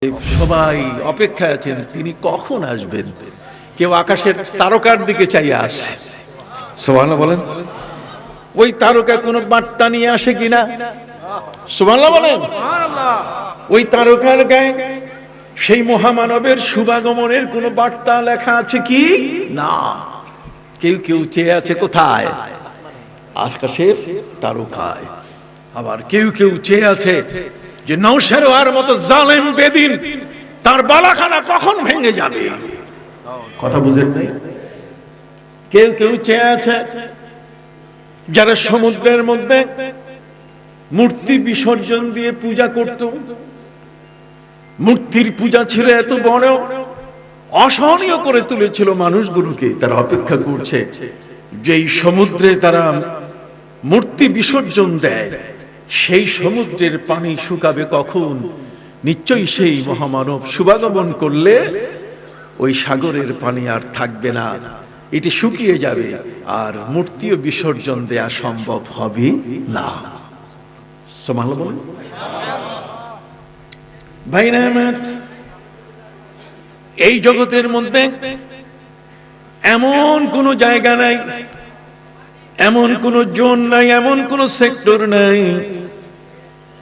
সবাই অপেক্ষায় আছেন তিনি কখন আসবেন। কেউ আকাশের তারকার দিকে চাইয়া আসছে, সুবহানাল্লাহ বলেন। ওই তারকা কোনো বার্তা নিয়ে আসে কিনা, সুবহানাল্লাহ বলেন। ওই তারকার গায়ে সেই মহামানবের শুভাগমনের কোনো বার্তা লেখা আছে কি না। কেউ কেউ চেয়ে আছে কোথায়, আকাশের তারকায়। আবার কেউ কেউ চেয়ে আছে যে নওশেরওয়ার মতো জালেম বেদিন তার বালাখানা কখন ভেঙে যাবে। কথা বুঝেন নাই? কেউ কেউ চেয়ে আছে যারা সমুদ্রের মধ্যে মূর্তি বিসর্জন দিয়ে পূজা করত, মূর্তির পূজা ছিল এত বড়, অসহনীয় করে তুলেছিল মানুষগুলোকে। তারা অপেক্ষা করছে যে এই সমুদ্রে তারা মূর্তি বিসর্জন দেয়, সেই সমুদ্রের পানি শুকাবে কখন। নিশ্চয়ই সেই মহামানব শুভাগমন করলে ওই সাগরের পানি আর থাকবে না, এটি শুকিয়ে যাবে, আর মূর্তিও বিসর্জন দেয়া সম্ভব হবে না। সুবহানাল্লাহ বলেন। ভাইরা আমার, এই জগতের মধ্যে এমন কোন জায়গা নাই, এমন কোন জোন নাই, এমন কোন সেক্টর নাই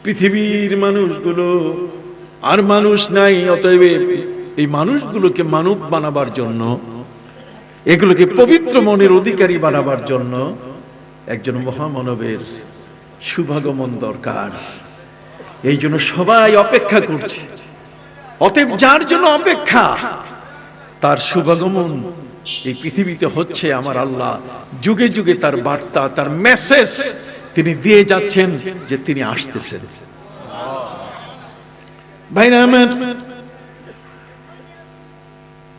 পৃথিবীর মানুষগুলো আর মানুষ নাই। অতএব এই মানুষগুলোকে মানব বানাবার জন্য, এগুলোকে পবিত্র মনের অধিকারী বানাবার জন্য একজন মহামানবের শুভাগমন দরকার। এই জন্য সবাই অপেক্ষা করছে। অতএব যার জন্য অপেক্ষা, তার শুভাগমন এই পৃথিবীতে হচ্ছে। আমার আল্লাহ যুগে যুগে তার বার্তা, তার মেসেজ তিনি দিয়ে যাচ্ছেন যে তিনি আসতেছেন। ভাইরা আমার,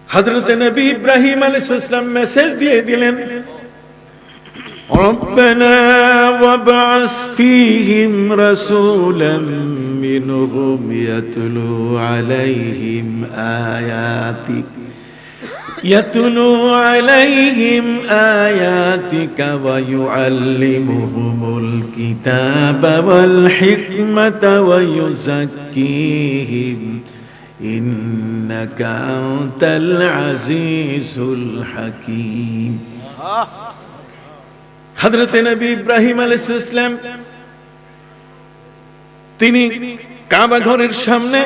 হযরত নবী ইব্রাহিম আলাইহিস সালাম মেসেজ দিয়ে দিলেন, রব্বানা ওয়াবআস ফীহিম রাসূলাম মিনহুম ইয়াতলু আলাইহিম আয়াতিক يتلو عليهم آياتك ويعلمهم الكتاب والحكمة ويزكيهم إنك أنت العزيز الحكيم। হযরত নবী ইব্রাহিম আলাইহিস সালাম তিনি কাবা ঘরের সামনে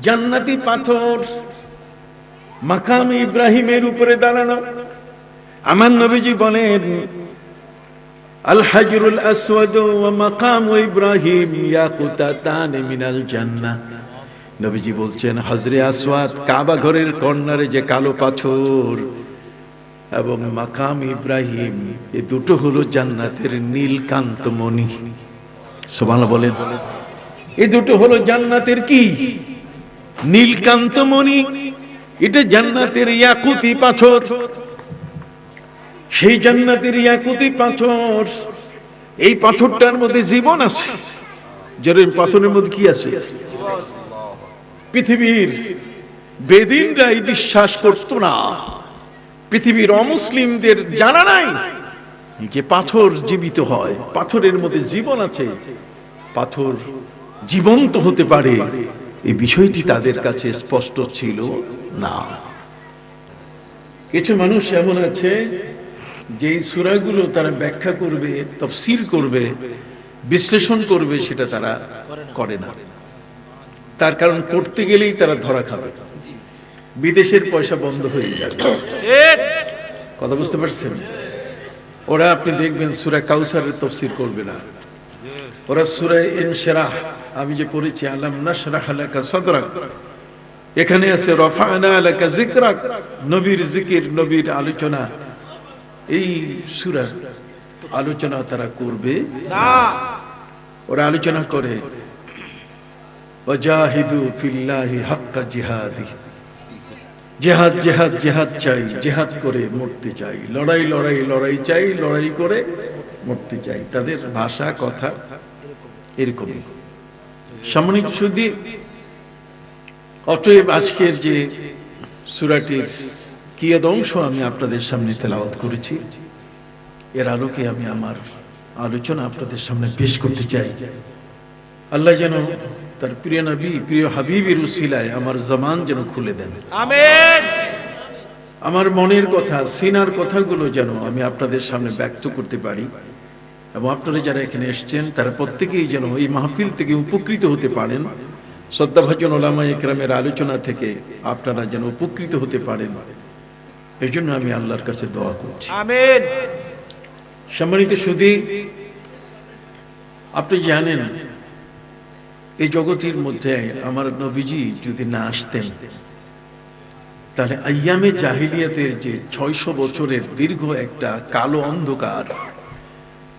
জান্নাতি পাথর মাকাম ইব্রাহিমের উপরে দাঁড়ানো। আমার নবীজি বলেন, আল হাজরুল আসওয়াদ ওয়া মাকাম ইব্রাহিম ইয়াকুতাতান মিনাল জান্নাহ। নবীজি বলছেন, হজরে আসওয়াদ কাবা ঘরের কর্নারে যে কালো পাথর এবং মাকাম ইব্রাহিম, এই দুটো হলো জান্নাতের নীলকান্ত মণি। সুবহানাল্লাহ বলেন। এই দুটো হলো জান্নাতের কি? নীলকান্ত মণি। এটা জান্নাতের ইয়াকুতি পাথর। সেই জান্নাতের ইয়াকুতি পাথর, এই পাথরটার মধ্যে জীবন আছে। যার পাথরের মধ্যে কি আছে? পৃথিবীর বেদিনরাই বিশ্বাস করত না, পৃথিবীর অমুসলিমদের জানা নাই যে পাথর জীবিত হয়, পাথরের মধ্যে জীবন আছে, পাথর জীবন্ত হতে পারে। এই বিষয়টি তাদের কাছে স্পষ্ট ছিল না। কিছু মানুষ এমন আছে যে এই সূরাগুলো তারা ব্যাখ্যা করবে, তাফসীর করবে, বিশ্লেষণ করবে, সেটা তারা করে না। তার কারণ করতে গেলেই তারা ধরা খাবে, বিদেশের পয়সা বন্ধ হয়ে যাবে। কথা বুঝতে পারছেন? ওরা আপনি দেখবেন সূরা কাউসারের তাফসীর করবে না, ওরা সূরা ইনশিরাহ, আমি যে পড়েছি আলাম নাশরাহ লাকা সাদরাক, এখানে আছে রাফা'না লাকা যিকরাক, নবীর জিকির, নবীর আলোচনা, এই সূরার আলোচনা তারা করবে না। ওরা আলোচনা করে ওয়াজাহিদু ফিল্লাহি হাক্কা জিহাদি, জিহাদ জিহাদ জিহাদ চাই, জিহাদ করে মরতে চাই, লড়াই লড়াই লড়াই চাই, লড়াই করে মরতে চাই। তাদের ভাষা কথা এরকমই। সম্মানিত সুধী, অতএব আজকের যে সূরাটির কিয়দ অংশ আমি আপনাদের সামনে তেলাওয়াত করেছি, এর আলোকে আমি আমার আলোচনা আপনাদের সামনে পেশ করতে চাই। আল্লাহ যেন তার প্রিয় নবী প্রিয় হাবিবের উসিলায় আমার জবান যেন খুলে দেন, আমিন। আমার মনের কথা সিনার কথাগুলো যেন আমি আপনাদের সামনে ব্যক্ত করতে পারি, এবং আপনারা যারা এখানে এসেছেন তারা প্রত্যেকেই যেন এই মাহফিল থেকে উপকৃত হতে পারেন। শ্রদ্ধাভাজন ওলামায়ে কেরামের আলোচনা থেকে আপনারা যেন উপকৃত হতে পারেন, এই জন্য আমি আল্লাহর কাছে দোয়া করছি। আমিন। সম্মানিত সুধী, আপনি জানেন এই জগতের মধ্যে আমার নবীজি যদি না আসতেন তাহলে আইয়ামে জাহিলিয়াতের যে 600 বছরের দীর্ঘ একটা কালো অন্ধকার,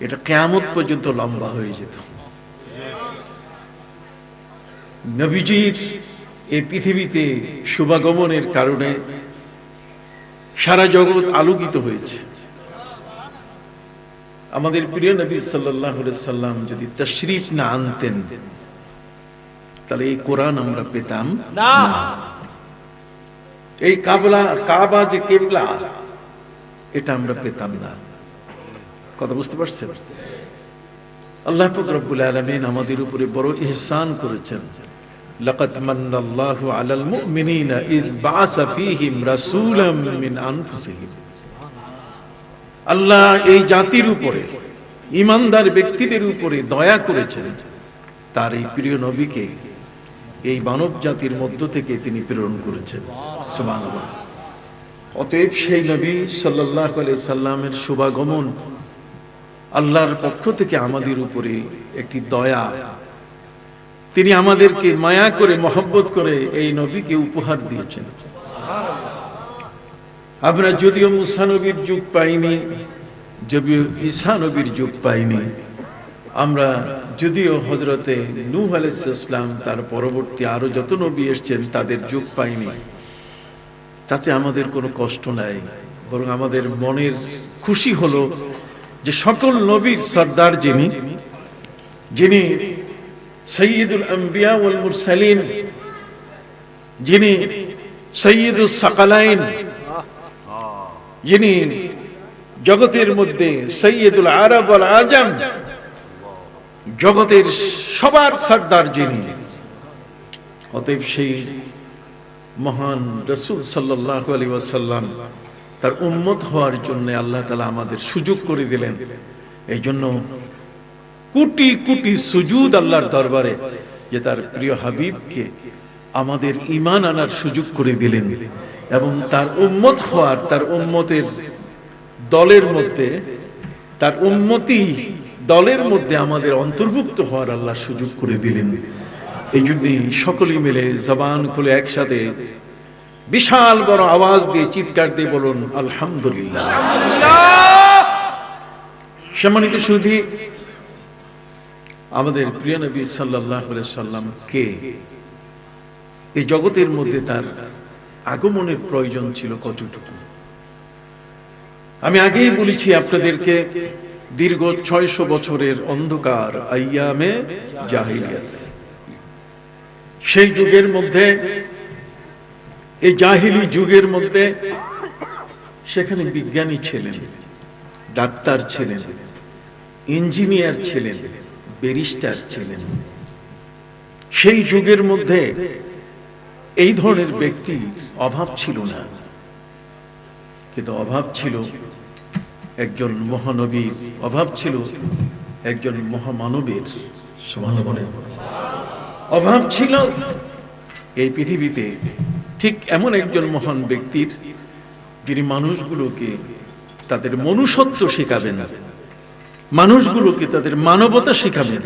এটা কিয়ামত পর্যন্ত লম্বা হয়ে যেত। নবীজির এই পৃথিবীতে শুভাগমনের কারণে সারা জগৎ আলোকিত হয়েছে। আমাদের প্রিয় নবী সাল্লাল্লাহু আলাইহি সাল্লাম যদি তাশরীফ না আনতেন তাহলে এই কোরআন আমরা পেতাম না। এই কাবা যে কিবলা, এটা আমরা পেতাম না। কথা বুঝতে পারছেন? আল্লাহ পাক রব্বুল আলামিন আমাদের উপরে বড় ইহসান করেছেন। লাকাদ মান্নাল্লাহু আলাল মুমিনিনা ইয বাআসা ফীহিম রাসূলাম মিন আনফুসিহিম। আল্লাহ এই জাতির উপরে, ঈমানদার ব্যক্তিদের উপরে দয়া করেছেন, তার এই প্রিয় নবীকে এই মানব জাতির মধ্য থেকে তিনি প্রেরণ করেছেন। সুবহানাল্লাহ। অতএব সেই নবী সাল্লাল্লাহু আলাইহি সাল্লামের শুভাগমন আল্লাহর পক্ষ থেকে আমাদের উপরে একটি দয়া। তিনি আমাদেরকে মায়া করে মহব্বত করে এই নবীকে উপহার দিয়েছেন। আমরা যদিও মুসা নবীর যুগ পাইনি, যদিও ঈসা নবীর যুগ পাইনি, আমরা যদিও হযরতে নূহ আলাইহিস সালাম তার পরবর্তী আরো যত নবী এসেছেন তাদের যুগ পাইনি, তাতে আমাদের কোনো কষ্ট নাই, বরং আমাদের মনের খুশি হলো যে সকল নবীর সর্দার যিনি সাইয়্যিদুল আম্বিয়া ওয়াল মুরসালিন, যিনি সাইয়্যিদুস সাকালাইন, যিনি জগতের মধ্যে সাইয়্যিদুল আরব ওয়াল আজম, জগতের সবার সর্দার যিনি, অতএব সেই মহান রাসূল সাল্লাল্লাহু আলাইহি ওয়াসাল্লাম তার উম্মত হওয়ার জন্য আল্লাহ তাআলা আমাদের সুযোগ করে দিলেন। এই জন্য কোটি কোটি সুজুদ আল্লাহর দরবারে যে তার প্রিয় হাবিবকে আমাদের ঈমান আনার সুযোগ করে দিলেন, এবং তার উম্মত হওয়ার, তার উম্মতের দলের মধ্যে, তার উম্মতি দলের মধ্যে আমাদের অন্তর্ভুক্ত হওয়ার আল্লাহ সুযোগ করে দিলেন। এই জন্যই সকলেই মিলে জবান খুলে একসাথে বিশাল বড় আওয়াজ দিয়ে চিৎকার দিয়ে বলুন আলহামদুলিল্লাহ। সম্মানিত সুধী, আমাদের প্রিয় নবী সাল্লাল্লাহু আলাইহি সাল্লাম কে? এই জগতের মধ্যে তার আগমনের প্রয়োজন ছিল কতটুকু? আমি আগেই বলেছি আপনাদেরকে, দীর্ঘ 600 বছরের অন্ধকার আইয়ামে জাহিলিয়াত, সেই যুগের মধ্যে, এই জাহিলি যুগের মধ্যে সেখানে বিজ্ঞানী ছিলেন, ডাক্তার ছিলেন, ইঞ্জিনিয়ার ছিলেন, ব্যারিস্টার ছিলেন। সেই যুগের মধ্যে এই ধরনের ব্যক্তির অভাব ছিল না, কিন্তু অভাব ছিল একজন মহানবীর, অভাব ছিল একজন মহামানবের। অভাব ছিল এই পৃথিবীতে ঠিক এমন একজন মহান ব্যক্তির, যিনি মানুষগুলোকে তাদের মনুষ্যত্ব শেখাবেন, মানুষগুলোকে তাদের মানবতা শেখাবেন,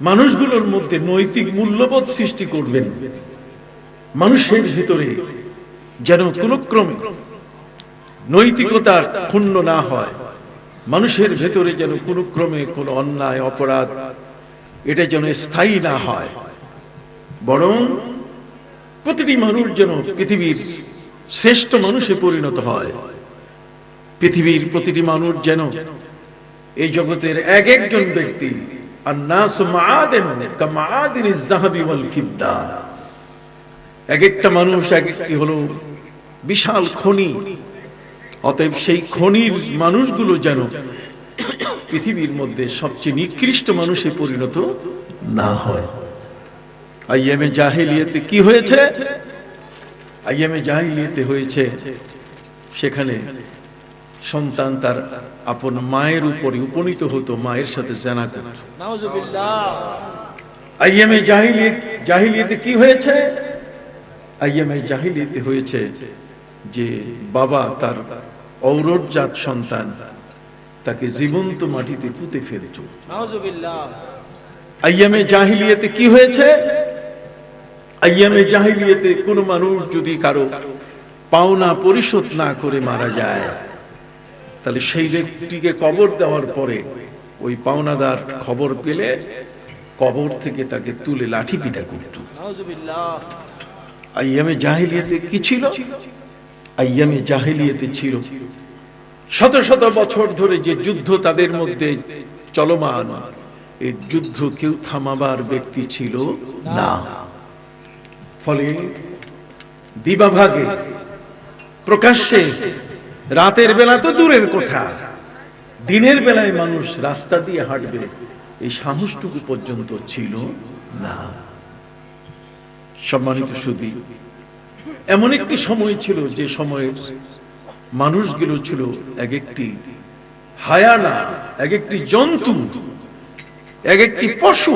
মানুষগুলোর মধ্যে নৈতিক মূল্যবোধ সৃষ্টি করবেন, মানুষের ভিতরে যেন কোনো ক্রমে নৈতিকতা ক্ষুণ্ণ না হয়, মানুষের ভেতরে যেন কোনো ক্রমে কোনো অন্যায় অপরাধ এটা যেন স্থায়ী না হয়, বরং প্রতিটি মানুষ যেন পৃথিবীর শ্রেষ্ঠ মানুষে পরিণত হয়। পৃথিবীর প্রতিটি মানুষ যেন এই জগতের এক একজন ব্যক্তি আন-নাসু মাআদিন কামাআদিনিজ যাহাবি ওয়াল ফিদ্দা, এক একটা মানুষ এক একটি হলো বিশাল খনি। অতএব সেই খনির মানুষগুলো যেন পৃথিবীর মধ্যে সবচেয়ে নিকৃষ্ট মানুষে পরিণত না হয়। আইয়ামে জাহিলিয়াতে কি হয়েছে? আইয়ামে জাহিলিয়াতে হয়েছে সেখানে সন্তান তার আপন মায়ের উপরে উপনীত হতো, মায়ের সাথে জিনা করত। নাউজুবিল্লাহ। আইয়ামে জাহিলিয়াতে কি হয়েছে? আইয়ামে জাহিলিয়াতে হয়েছে যে বাবা তার ঔরতজাত সন্তান তাকে জীবন্ত মাটিতে পুঁতে ফেলত। নাউজুবিল্লাহ। আইয়ামে জাহিলিয়াতে কি হয়েছে? আইয়ামে জাহিলিয়াতে কোন মানুষ যদি কারো পাওনা পরিশোধ না করে মারা যায়, তাহলে সেই ব্যক্তিকে কবর দেওয়ার পরে ওই পাওনাদার খবর পেলে কবর থেকে তাকে তুলে লাঠি পিটা করত। নাউজুবিল্লাহ। আইয়ামে জাহিলিয়াতে কি ছিল? আইয়ামে জাহিলিয়াতে ছিল শত শত বছর ধরে যে যুদ্ধ তাদের মধ্যে চলমান, এই যুদ্ধ কেউ থামাবার ব্যক্তি ছিল না। ফলে দিবাভাগে প্রকাশ্যে, রাতের বেলা তো দূরের কথা, দিনের বেলায় মানুষ রাস্তা দিয়ে হাঁটবে এই সাহসটুকু পর্যন্ত ছিল না। সম্মানিত সুধী, এমন একটি সময় ছিল যে সময়ের মানুষগুলো ছিল এক একটি হায়ানা, এক একটি জন্তু, এক একটি পশু।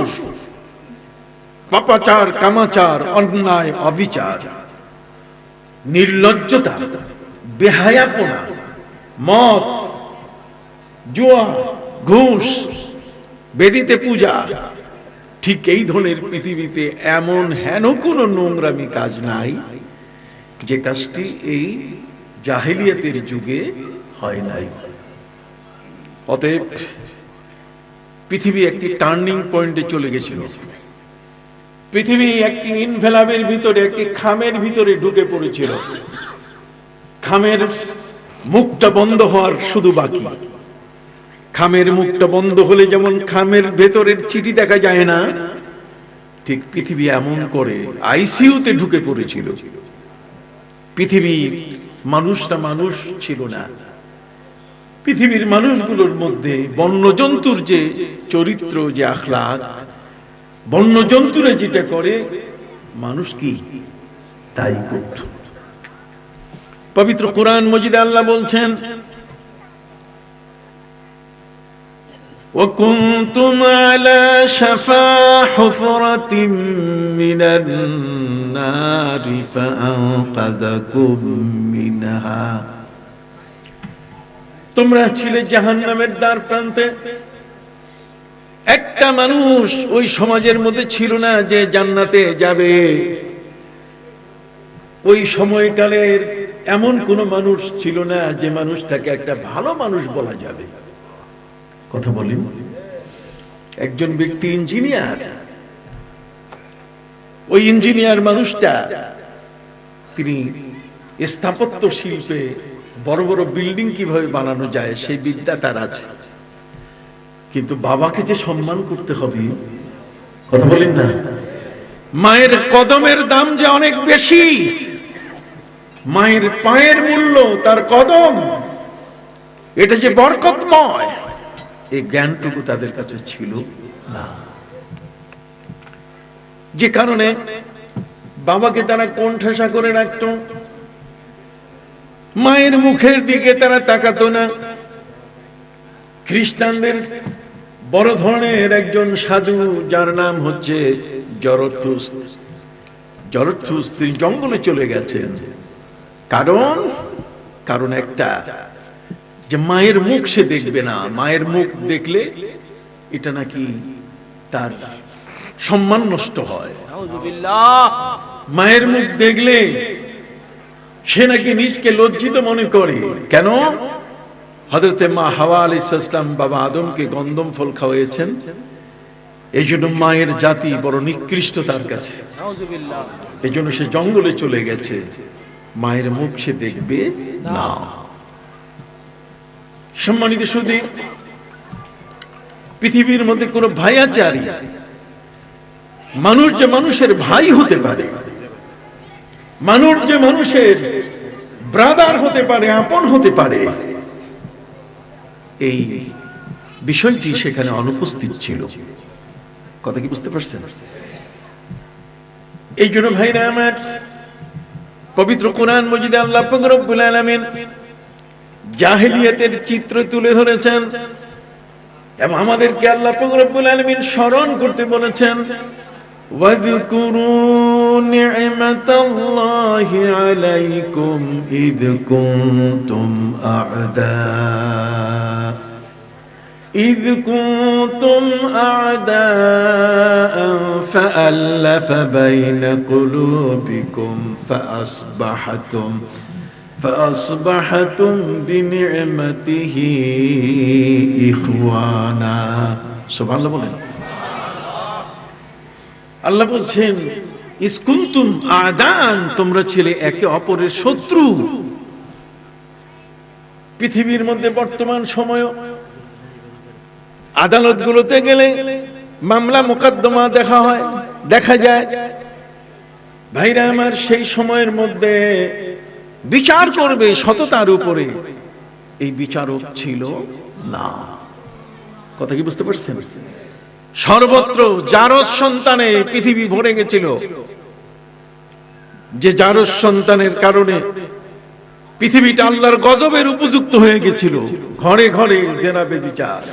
পাপাচার, কামাচার, অন্যায়, অবিচার, নির্লজ্জতা, বেহায়াপনা, মদ, জুয়া, ঘুষ, বেদিতে পূজা, ঠিক এই ধরনের পৃথিবীতে এমন হেন কোনো নোংরামি কাজ নাই যে কাজটি এই জাহিলিয়াতের যুগে হয় নাই। অতএব পৃথিবী একটি টার্নিং পয়েন্টে চলে গেছিল। পৃথিবী একটি ইনভেলাবের ভিতরে, একটি খামের ভিতরে ঢুকে পড়েছিল। খামের মুখটা বন্ধ হওয়ার শুধু বাকি। খামের মুখটা বন্ধ হলে যেমন খামের ভেতরের চিঠি দেখা যায় না, ঠিক পৃথিবী এমন করে আইসিইউতে ঢুকে পড়েছিল। পৃথিবীর মানুষটা মানুষ ছিল না। পৃথিবীর মানুষগুলোর মধ্যে বন্যজন্তুর যে চরিত্র, যে আখলাক, বন্যজন্তুরা যেটা করে মানুষ কি তাই করত। পবিত্র কোরআন মজিদে আল্লাহ বলছেন, وَكُنْتُمْ عَلَى شَفَا حُفْرَةٍ مِّنَ النَّارِ فَأَنقَذَكُم مِّنْهَا। তোমরা ছিলে জাহান্নামের দ্বার প্রান্তে। একটা মানুষ ওই সমাজের মধ্যে ছিল না যে জান্নাতে যাবে। ওই সময়কালের এমন কোন মানুষ ছিল না যে মানুষটাকে একটা ভালো মানুষ বলা যাবে। কথা বলি, একজন ব্যক্তি ইঞ্জিনিয়ার, ওই ইঞ্জিনিয়ার মানুষটা তিনি স্থাপত্য শিল্পে বড় বড় বিল্ডিং কিভাবে বানানো যায় সেই বিদ্যা তার আছে, কিন্তু বাবাকে যে সম্মান করতে হবে, কথা বলেন না, মায়ের কদমের দাম যে অনেক বেশি, মায়ের পায়ের মূল্য তার কদম, এটা যে বরকতময়, এই জ্ঞানটুকু তাদের কাছে ছিল না। যে কারণে বাবাকে তারা কোণঠাসা করে রাখত, মায়ের মুখের দিকে তারা তাকাতো না। খ্রিস্টানদের বড় ধরনের একজন সাধু, যার নাম হচ্ছে জরথুস, তিনি জঙ্গলে চলে গেছেন। কারণ একটা, যে মায়ের মুখ সে দেখবে না, মায়ের মুখ দেখলে এটা নাকি তার সম্মান নষ্ট হয়। মায়ের মুখ দেখলে সে নাকি নিজকে লজ্জিত মনে করে। কেন? হযরতে মা হাওয়া আলাইহিস সালাম বাবা আদমকে গন্ধম ফল খাওয়াইছেন, এই জন্য মায়ের জাতি বড় নিকৃষ্ট তার কাছে। এই জন্য সে জঙ্গলে চলে গেছে, মায়ের মুখ সে দেখবে না। সম্মানিত সুধী, পৃথিবীর মধ্যে কোন ভাইয়াচারী মানুষ যে মানুষের ভাই হতে পারে, মানুষ যে মানুষের ব্রাদার হতে পারে, আপন হতে পারে, এই বিষয়টি সেখানে অনুপস্থিত ছিল। কথা কি বুঝতে পারছেন? এই জন্য ভাইরা আমার, পবিত্র কোরআন মজিদে আল্লাহ পাক রব্বুল আলামিন জাহেলিয়াতের চিত্র তুলে ধরেছেন এবং আমাদেরকে আল্লাহ পাক রব্বুল আলামিন স্মরণ করতে বলেছেন, ওয়াযকুরু নি'মাতাল্লাহি আলাইকুম ইয কুনতুম أعداء فألف بين قلوبكم فأصبحتم بنعمته إخوانا سبحان الله বলেন। আল্লাহ বলছেন ইজ কুনতুম আদান, তোমরা ছিলে একে অপরের শত্রু। পৃথিবীর মধ্যে বর্তমান সময় আদালতগুলোতে গেলে মামলা মোকদ্দমা দেখা যায় ভাইরা আমার, সেই সময়ের মধ্যে বিচার করবে সততার উপরে, এই বিচারক ছিল না। কথা কি বুঝতে পারছেন? সর্বত্র জারজ সন্তানে পৃথিবী ভরে গেছিল, যে জারজ সন্তানের কারণে পৃথিবীটা আল্লাহর গজবের উপযুক্ত হয়ে গেছিল। ঘরে ঘরে জেনা ব্যভিচার,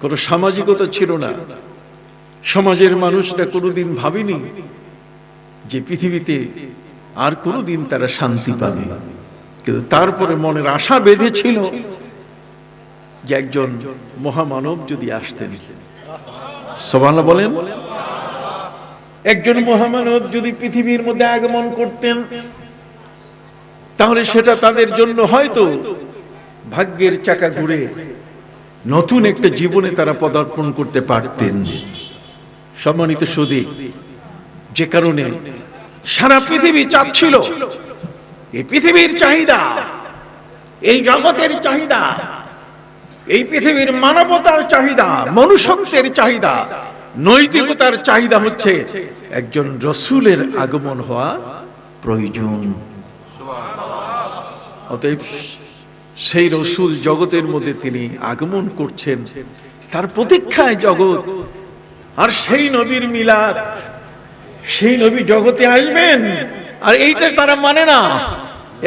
কোন সামাজিকতা ছিল না। সমাজের মানুষরা কোনোদিন ভাবেনি যে পৃথিবীতে আর কোনোদিন তারা শান্তি পাবে, কিন্তু তারপরে মনের আশা বেঁধেছিল যে একজন মহামানব যদি আসতেন। সুবহানাল্লাহ বলেন। একজন মহামানব যদি পৃথিবীর মধ্যে আগমন করতেন, তাহলে সেটা তাদের জন্য হয়তো ভাগ্যের চাকা ঘুরে নতুন একটা জীবনে তারা পদার্পণ করতে পারতেন। সম্মানিত সুধী, যে কারণে সারা পৃথিবী চাচ্ছিল, এই পৃথিবীর চাহিদা, এই জগতের চাহিদা, এই পৃথিবীর মানবতার চাহিদা, মনুষ্যত্বের চাহিদা, নৈতিকতার চাহিদা হচ্ছে একজন রসূলের আগমন হওয়া প্রয়োজন। অতএব সেই রসূল জগতের মধ্যে তিনি আগমন করছেন, তার প্রতীক্ষায় জগৎ। আর সেই নবীর মিলাদ, সেই নবী জগতে আসবেন, আর এইটা তারা মানে না।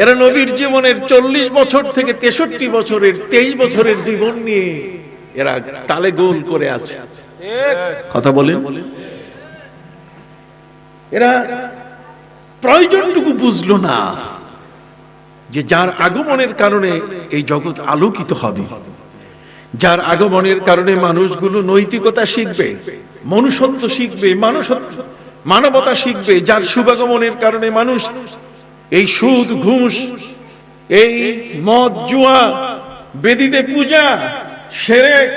এরা নবীর জীবনের 40 বছর থেকে 63 বছরের 23 বছরের জীবন নিয়ে এরা তালে গোল করে আছে। কথা বলেন। এরা প্রয়োজনটুকু বুঝলো না যে যার আগমনের কারণে এই জগৎ আলোকিত হবে, যার আগমনের কারণে মানুষগুলো নৈতিকতা শিখবে, মনুষ্যত্ব শিখবে, মানবতা শিখবে, যার শুভাগমনের কারণে মানুষ এই সুদ ঘুষ, এই মদ জুয়া, বেদিতে পূজা, শিরক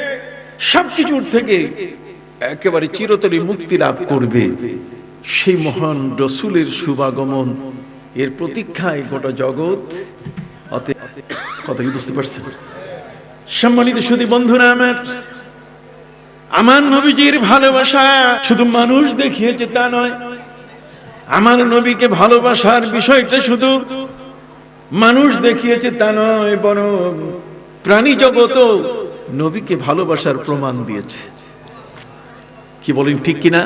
সবকিছুর থেকে একেবারে চিরতরে মুক্তি লাভ করবে। সেই মহান রসূলের শুভাগমন, এর প্রতীক্ষায় গোটা জগৎ। কথা কি বুঝতে পারছেন? সম্মানিত সুধী বন্ধুরা আমার নবীজির ভালোবাসা শুধু মানুষ দেখিয়েছে তা নয়। আমার নবীকে ভালোবাসার বিষয়টা শুধু মানুষ দেখিয়েছে তা নয়, বরং প্রাণী জগতও নবীকে ভালোবাসার প্রমাণ দিয়েছে। কি বলেন, ঠিক কিনা?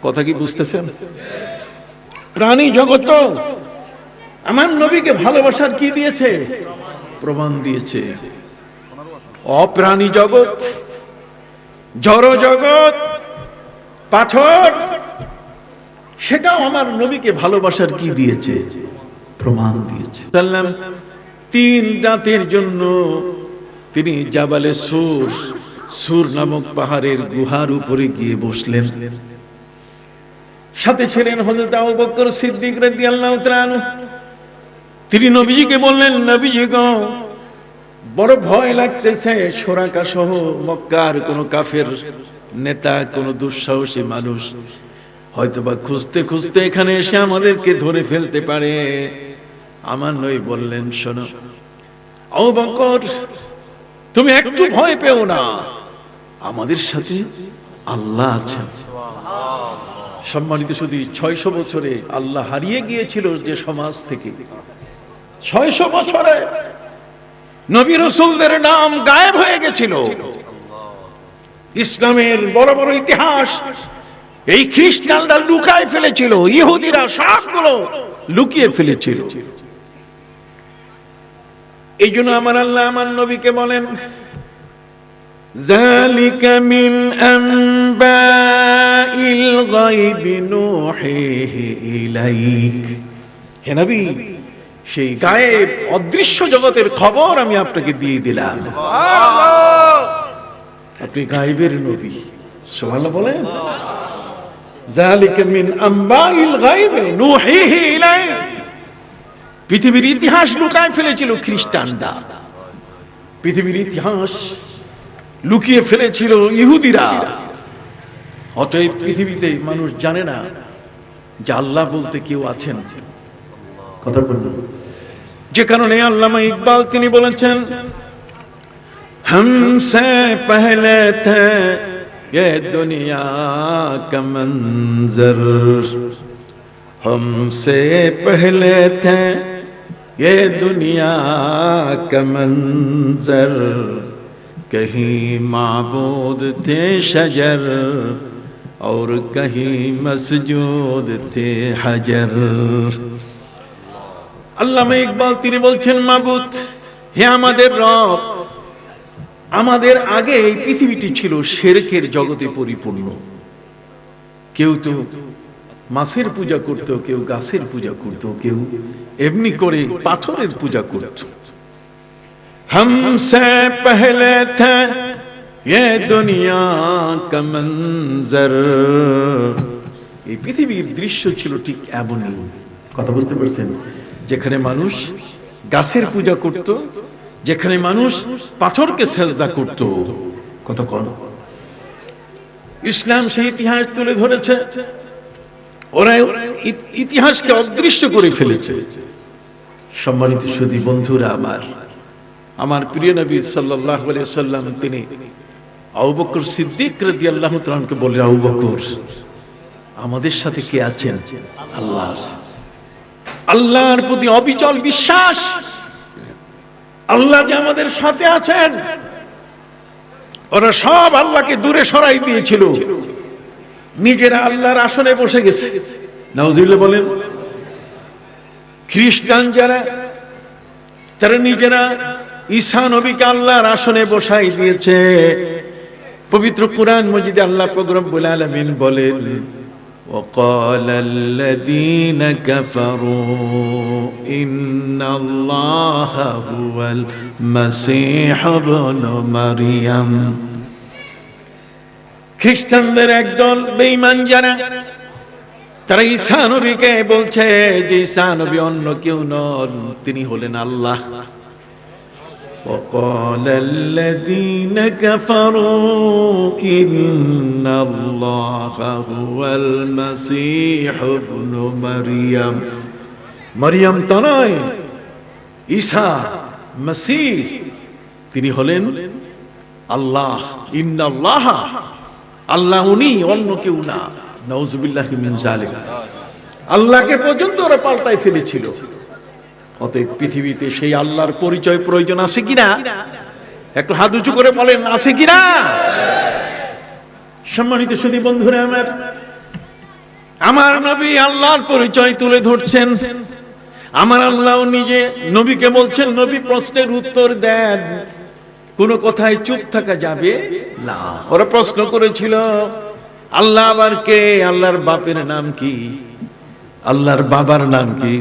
কথা কি বুঝতেছেন? প্রাণী জগত আমার নবীকে ভালোবাসার কি দিয়েছে? প্রমাণ দিয়েছে। অপ্রাণী জগৎ, জড় জগৎ, পাথর, সেটাও আমার নবীকে ভালোবাসার কি দিয়েছে? প্রমাণ দিয়েছে। 3 রাতের জন্য তিনি জাবালে সুর নামক পাহাড়ের গুহার উপরে গিয়ে বসলেন। সাথে ছিলেন হযরত আবু বকর সিদ্দিক রাদিয়াল্লাহু তাআলা আনহু। তিনি নবীজিকে বললেন, নবীজি গো, বড় ভয় লাগতেছে। সুরাকা সহ মক্কার কোন কাফের নেতা, কোন দুঃসাহসী মানুষ হয়তোবা খুঁজতে খুঁজতে এখানে এসে আমাদেরকে ধরে ফেলতে পারে। আমার নবী বললেন, শোনো আবু বকর, তুমি একটু ভয় পেও না, আমাদের সাথে আল্লাহ আছেন। সম্মানিত শুধু 600 বছরে আল্লাহ হারিয়ে গিয়েছিল যে সমাজ থেকে, 600 বছরে নবী রাসূলদের নাম গায়েব হয়ে গেছিল। ইসলামের বড় বড় ইতিহাস এই খ্রিস্টানরা লুকায় ফেলেছিল, ইহুদিরা সবগুলো লুকিয়ে ফেলেছিল। এই জন্য আমার আল্লাহ আমার নবীকে বলেন, যালিকা মিন আনবাইল গায়বি নূহিহি ইলাইক। হে নবী, সেই গায়েব অদৃশ্য জগতের খবর আমি আপনাকে দিয়ে দিলাম। আপনি গায়েবের নবী, সুবহানাল্লাহ বলেন। যালিকা মিন আনবাইল গায়বি নূহিহি ইলাইক। পৃথিবীর ইতিহাস লুকায় ফেলেছিল খ্রিস্টানরা, পৃথিবীর ইতিহাস লুকিয়ে ফেলেছিল ইহুদিরা। অতএব পৃথিবীতে মানুষ জানে না যে আল্লাহ বলতে কেউ আছেন। কথা বলুন। যে কারণে আল্লামা ইকবাল তিনি বলেছেন, हमसे पहले थे ये दुनिया का मंजर, हमसे पहले थे ये दुनिया का मंजर, कहीं माबूद थे शजर और कहीं मसजूद थे हजर। আল্লামা ইকবাল তিনি বলছেন, মাবুদ, হে আমাদের রব, আমাদের আগে এই পৃথিবীটি ছিল শিরকের জগতে পরিপূর্ণ। কেউ তো মাছের পূজা করত, কেউ গাছের পূজা করত, কেউ এমনি করে পাথরের পূজা করত। हमसे पहले था ये दुनिया का मंजर। এই পৃথিবীর দৃশ্য ছিল ঠিক এমনই। কথা বুঝতে পারছেন? যেখানে মানুষ গাছের পূজা করত, যেখানে মানুষ পাথরকে সেজদা করত। কথা কন। ইসলাম সেই ইতিহাস তুলে ধরেছে, ওরা ইতিহাসকে অদৃশ্য করে ফেলেছে। সম্মানিত সুধী বন্ধুরা, আমার প্রিয় নবী সাল্লাল্লাহু আলাইহি সাল্লাম তিনি আবু বকর সিদ্দিক রাদিয়াল্লাহু তাআলা কে বললেন, আবু বকর, আমাদের সাথে কে আছেন? আল্লাহ। আল্লাহর প্রতি অবিচল বিশ্বাস, আল্লাহ যে আমাদের সাথে আছেন। ওরা সব আল্লাহকে দূরে সরাই দিয়েছিল, নিজেরা আল্লাহর আসনে বসে গেছে। নাউজুবিল্লাহ বলেন। খ্রিস্টান যারা, তারা নিজেরা ঈসা নবীকে আল্লাহর আসনে বসাই দিয়েছে। পবিত্র কুরআন মজিদে আল্লাহ পাক রব্বুল আলামিন বলেন, وقال الذين كفروا إن الله هو المسيح ابن مريم। খ্রিস্টানদের একদল বেঈমান যারা, তারা ঈসা নবীকে বলছে যে ঈসা নবী অন্য কেউ নন, তিনি হলেন আল্লাহ। وقال الذين كفروا إن الله هو المسيح ابن مريم। মরিয়ম তো নয়, ঈসা মসীহ তিনি হলেন আল্লাহ। ইন্নাল্লাহ, আল্লাহ উনি, অন্য কেউ না। নাউজুবিল্লাহি মিন যালিক। আল্লাহকে পর্যন্ত ওরা পাল্টায় ফেলেছিল। অতএব পৃথিবীতে সেই আল্লাহর পরিচয় প্রয়োজন আছে কিনা? একটু হাত উঁচু করে বলেন, আছে কিনা? সম্মানিত সুধী বন্ধুরা, আমার নবী আল্লাহর পরিচয় তুলে ধরছেন। আমার আল্লাহ নিজে নবীকে বলছেন, নবী প্রশ্নের উত্তর দেন, কোন কথায় চুপ থাকা যাবে না। ওরা প্রশ্ন করেছিল, আল্লাহ আবার কে? আল্লাহর বাপের নাম কি? আল্লাহর বাবার নাম কি?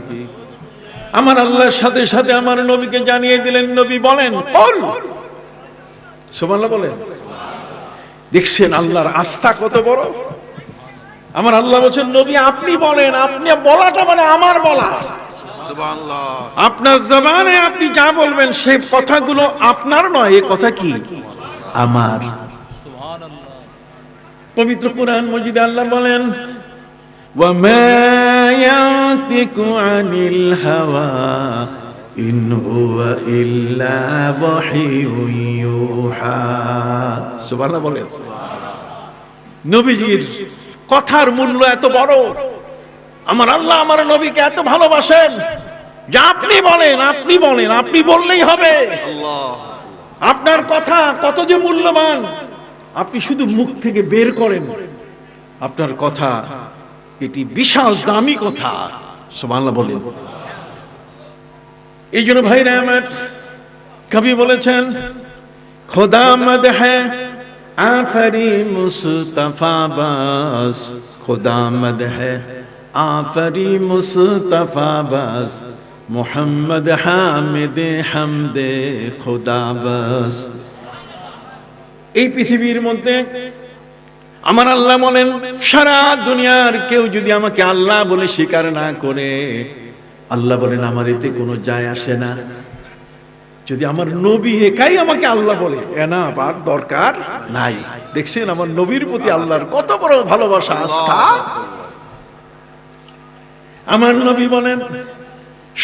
আমার আল্লাহর সাথে সাথে আমার নবীকে জানিয়ে দিলেন, নবী বলেন, কুল। সুবহানাল্লাহ বলেন। দেখছেন আল্লাহর আস্থা কত বড়। আমার আল্লাহ বলেন, নবী আপনি বলেন। আপনি বলাটা মানে আমার বলা। সুবহানাল্লাহ। আপনার জবানে আপনি যা বলবেন সেই কথাগুলো আপনার নয়, এই কথা কি? আমার। সুবহানাল্লাহ। পবিত্র কুরআন মজিদে আল্লাহ বলেন, وما ينطق عن الهوى إن هو إلا وحي يوحى। সুবহানাল্লাহ বলেন। নবীজির কথার মূল্য এত বড়। আমার আল্লাহ আমার নবীকে এত ভালোবাসেন যে আপনি বলেন, আপনি বলেন, আপনি বললেই হবে। আপনার কথা কত যে মূল্যবান, আপনি শুধু মুখ থেকে বের করেন, আপনার কথা এটি বিশাল দামি কথা, সুবহানাল্লাহ বলেন। এই জন্য ভাইরা আমার, কবি বলেছেন খোদা মদ হ্যায় আফরি মুস্তাফা বাস, খোদা মদ হ্যায় আফরি মুস্তাফা বাস, মুহাম্মদ হামিদ হামদে খোদা বাস। এই পৃথিবীর মধ্যে আমার আল্লাহ বলেন, সারা দুনিয়ার কেউ যদি আমাকে আল্লাহ বলে স্বীকার না করে, আল্লাহ বলেন আমার এতে কোনো যায় আসে না। যদি আমার নবী একাই আমাকে আল্লাহ বলে, না আর দরকার নাই। দেখছেন আমার নবীর প্রতি আল্লাহর কত বড় ভালোবাসা, আস্থা। আমার নবী বলেন,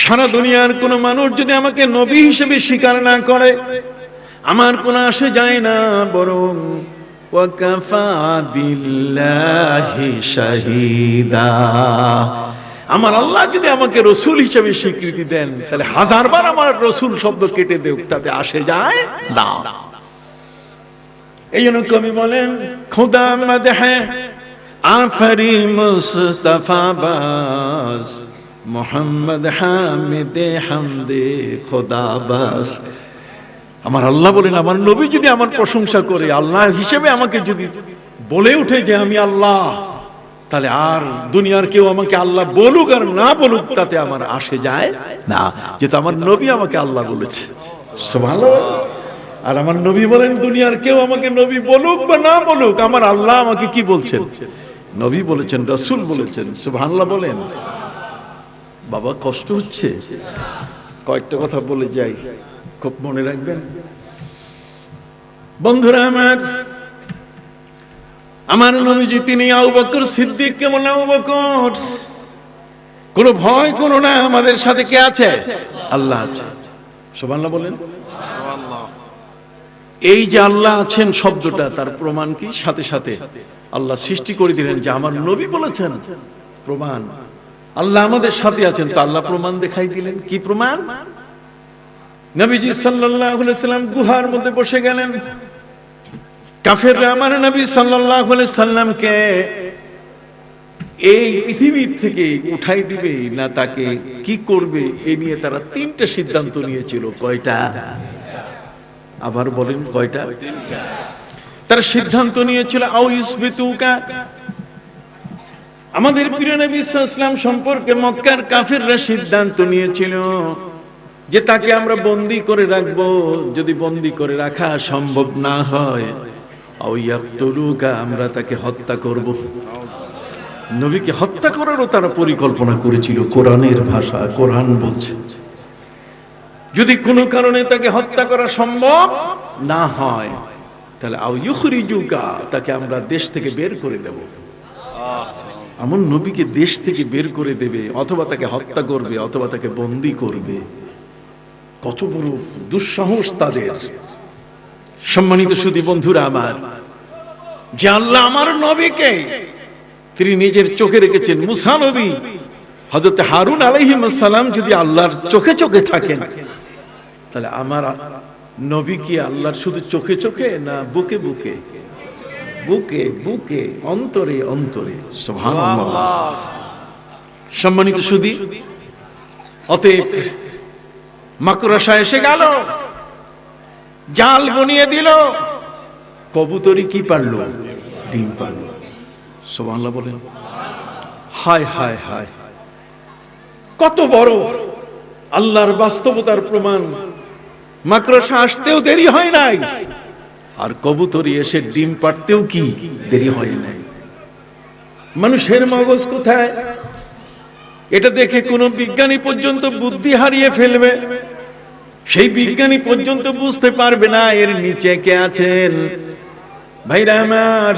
সারা দুনিয়ার কোন মানুষ যদি আমাকে নবী হিসেবে স্বীকার না করে, আমার কোনো আসে যায় না, বরং ওয়াকাফা বিল্লাহি শাহিদা, আমার আল্লাহ যদি আমাকে রসুল হিসেবে স্বীকৃতি দেন, তাহলে হাজারবার আমার রসুল শব্দ কেটে দেব, তাতে আসে যায় না। এই জন্য কবি বলেন খোদা মদ হ্যায় আফরি মুস্তাফা বাস, মুহাম্মদ হামিদ হামদে খোদা বাস। আমার আল্লাহ বলেন আমার নবী যদি আমার প্রশংসা করে, আল্লাহ হিসেবে আমাকে যদি বলে উঠে যে আমি আল্লাহ, তাহলে আর দুনিয়ার কেউ আমাকে আল্লাহ বলুক আর না বলুক, তাতে আমার আসে যায় না, যেহেতু আমার নবী আমাকে আল্লাহ বলেছে। সুবহানাল্লাহ। আর আমার নবী বলেন দুনিয়ার কেউ আমাকে নবী বলুক বা না বলুক, আমার আল্লাহ আমাকে কি বলছেন? নবী বলেছেন, রাসূল বলেছেন। সুবহানাল্লাহ বলেন। বাবা কষ্ট হচ্ছে, কয়েকটা কথা বলে যাই, খুব মনে রাখবেন বন্ধুরা আমার। আমার নবীজি তিনি আবু বকর সিদ্দিক, কেমন আবু বকর, কোনো ভয় করো না, আমাদের সাথে কে আছে? আল্লাহ আছে। সুবহানাল্লাহ বলেন। এই যে আল্লাহ আছেন শব্দটা, তার প্রমাণ কি? সাথে সাথে আল্লাহ সৃষ্টি করে দিলেন যে আমার নবী বলেছেন, প্রমাণ আল্লাহ আমাদের সাথে আছেন। তো আল্লাহ প্রমাণ দেখাই দিলেন। কি প্রমাণ? নবীজি সাল্লাল্লাহু আলাইহি সাল্লাম গুহার মধ্যে বসে গেলেন। কাফেররা আমার নবী সাল্লাল্লাহু আলাইহি সাল্লামকে এই পৃথিবীর থেকে উঠাই দিবে না তাকে কি করবে, এই নিয়ে তারা তিনটা সিদ্ধান্ত নিয়েছিল। কয়টা? আবার বলেন কয়টা? তারা সিদ্ধান্ত নিয়েছিল আও ইসবিতুকা। আমাদের প্রিয় নবী সাল্লাল্লাহু আলাইহি ওয়াসাল্লাম সম্পর্কে মক্কার কাফেররা সিদ্ধান্ত নিয়েছিল যে তাকে আমরা বন্দী করে রাখবো, যদি বন্দী করে রাখা সম্ভব না হয় আও ইয়াকতুলুকা, আমরা তাকে হত্যা করব। নবীকে হত্যা করারও তারা পরিকল্পনা করেছিল। কোরআনের ভাষা, কোরআন বলছে যদি কোনো কারণে তাকে হত্যা করা সম্ভব না হয়, তাহলে আও ইউখরিজুকা, তাকে আমরা দেশ থেকে বের করে দেব। এমন নবীকে দেশ থেকে বের করে দেবে, অথবা তাকে হত্যা করবে, অথবা তাকে বন্দী করবে। কত বড় দুঃসাহস তাদের! সম্মানিত সুধী বন্ধুরা আমার, যে আল্লাহ আমার নবীকে তিনি নিজের চোখে রেখেছেন। মুসা নবী, হযরত হারুন আলাইহিস সালাম যদি আল্লাহর চোখে চোখে থাকেন, তাহলে আমার নবী কি আল্লাহর শুধু চোখে চোখে না বুকে বুকে? বুকে বুকে, অন্তরে অন্তরে। সুবহানাল্লাহ। সম্মানিত সুধী, অতএব মাকড়সা এসে গেল, জাল বনিয়ে দিল, কবুতরি কি পারলো? ডিম পারলো। সুবহানাল্লাহ বলেন। হায় হায় হায়, কত বড় আল্লাহর বাস্তবতার প্রমাণ! মাকড়সা আসতেও দেরি হয় নাই, আর কবুতরি এসে ডিম পাড়তেও কি দেরি হয় নাই। মানুষের মগজ কোথায়? এটা দেখে কোন বিজ্ঞানী পর্যন্ত বুদ্ধি হারিয়ে ফেলবে। সেই বিজ্ঞানী পর্যন্ত বুঝতে পারবে না এর নিচে কে আছেন। ভাইরা আমার,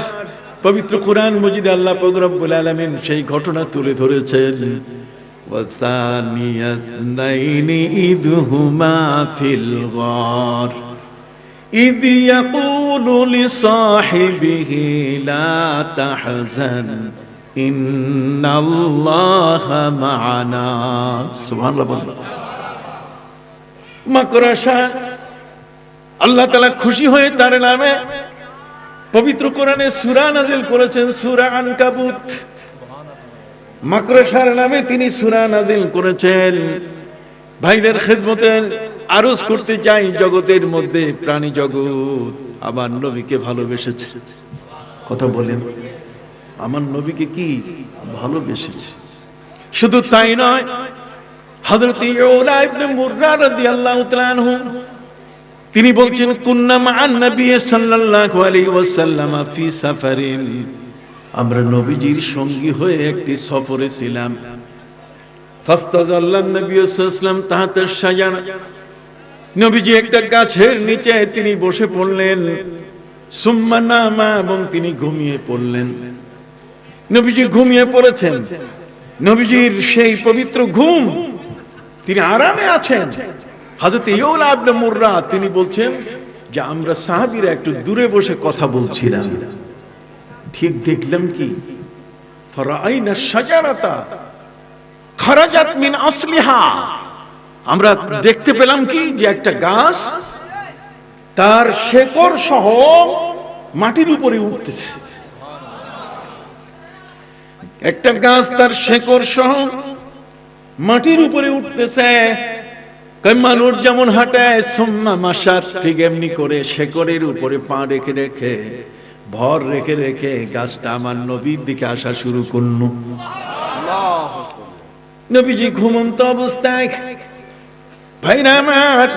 পবিত্র কোরআন মজিদে আল্লাহ পাক রব্বুল আলামিন সেই ঘটনা তুলে ধরেছেন। ওয়াসানিয়াসনাইনি ইদহুমা ফিল গার ইদ ইয়াকুলু লিসাহিবিহি লা তাহজান ইন্নাল্লাহা মা'ানা। সুবহানাল্লাহ। মাকড়সা আল্লাহ তাআলা খুশি হয়ে তার নামে পবিত্র কোরআনে সূরা নাযিল করেছেন সূরা আনকাবুত। মাকড়সার নামে তিনি সূরা নাযিল করেছেন। ভাইদের খেদমতে আরজ করতে চাই, জগতের মধ্যে প্রাণী জগৎ আমার নবীকে ভালোবেসেছে। কথা বলেন, আমার নবীকে কি ভালোবেসেছে? শুধু তাই নয়, হযরত ইউলা ইবনে মুররা রাদিয়াল্লাহু তাআলা আনহু তিনি বলছেন, কুন্না মা'আন নবী সাল্লাল্লাহু আলাইহি ওয়াসাল্লাম ফি সাফারিন, আমরা নবীজির সঙ্গী হয়ে একটি সফরে ছিলাম। ফাস্তাযাল্লান নবী সাল্লাল্লাহু আলাইহি ওয়াসাল্লাম তাহতা শাজারা, নবীজি একটা গাছের নিচে তিনি বসে পড়লেন। সুম্মা নামা, এবং তিনি ঘুমিয়ে পড়লেন। নবীজি ঘুমিয়ে পড়েছেন, নবীজির সেই পবিত্র ঘুম, তিনি আরামে আছেন। হযরত ইউলা ইবনে মুররা তিনি বলছেন যে আমরা সাহাবীরা একটু দূরে বসে কথা বলছিলাম, ঠিক দেখলাম কি ফারাআইনা শাজারাতা খারাজাত মিন আসলিহা, আমরা দেখতে পেলাম কি যে একটা গাছ তার শেকড় সহ মাটির উপরে উঠতেছে। একটা গাছ তার শেকড় সহ মাটির উপরে উঠতেছে। মানুষ যেমন হাঁটায় সুম্মা মাশাত, ঠিক এমনি করে শেকড়ের উপরে পা রেখে রেখে ভর রেখে রেখে গাছটা আমার নবীর দিকে আসা শুরু করল। নবীজি ঘুমন্ত অবস্থায়, ভাইরা আমার,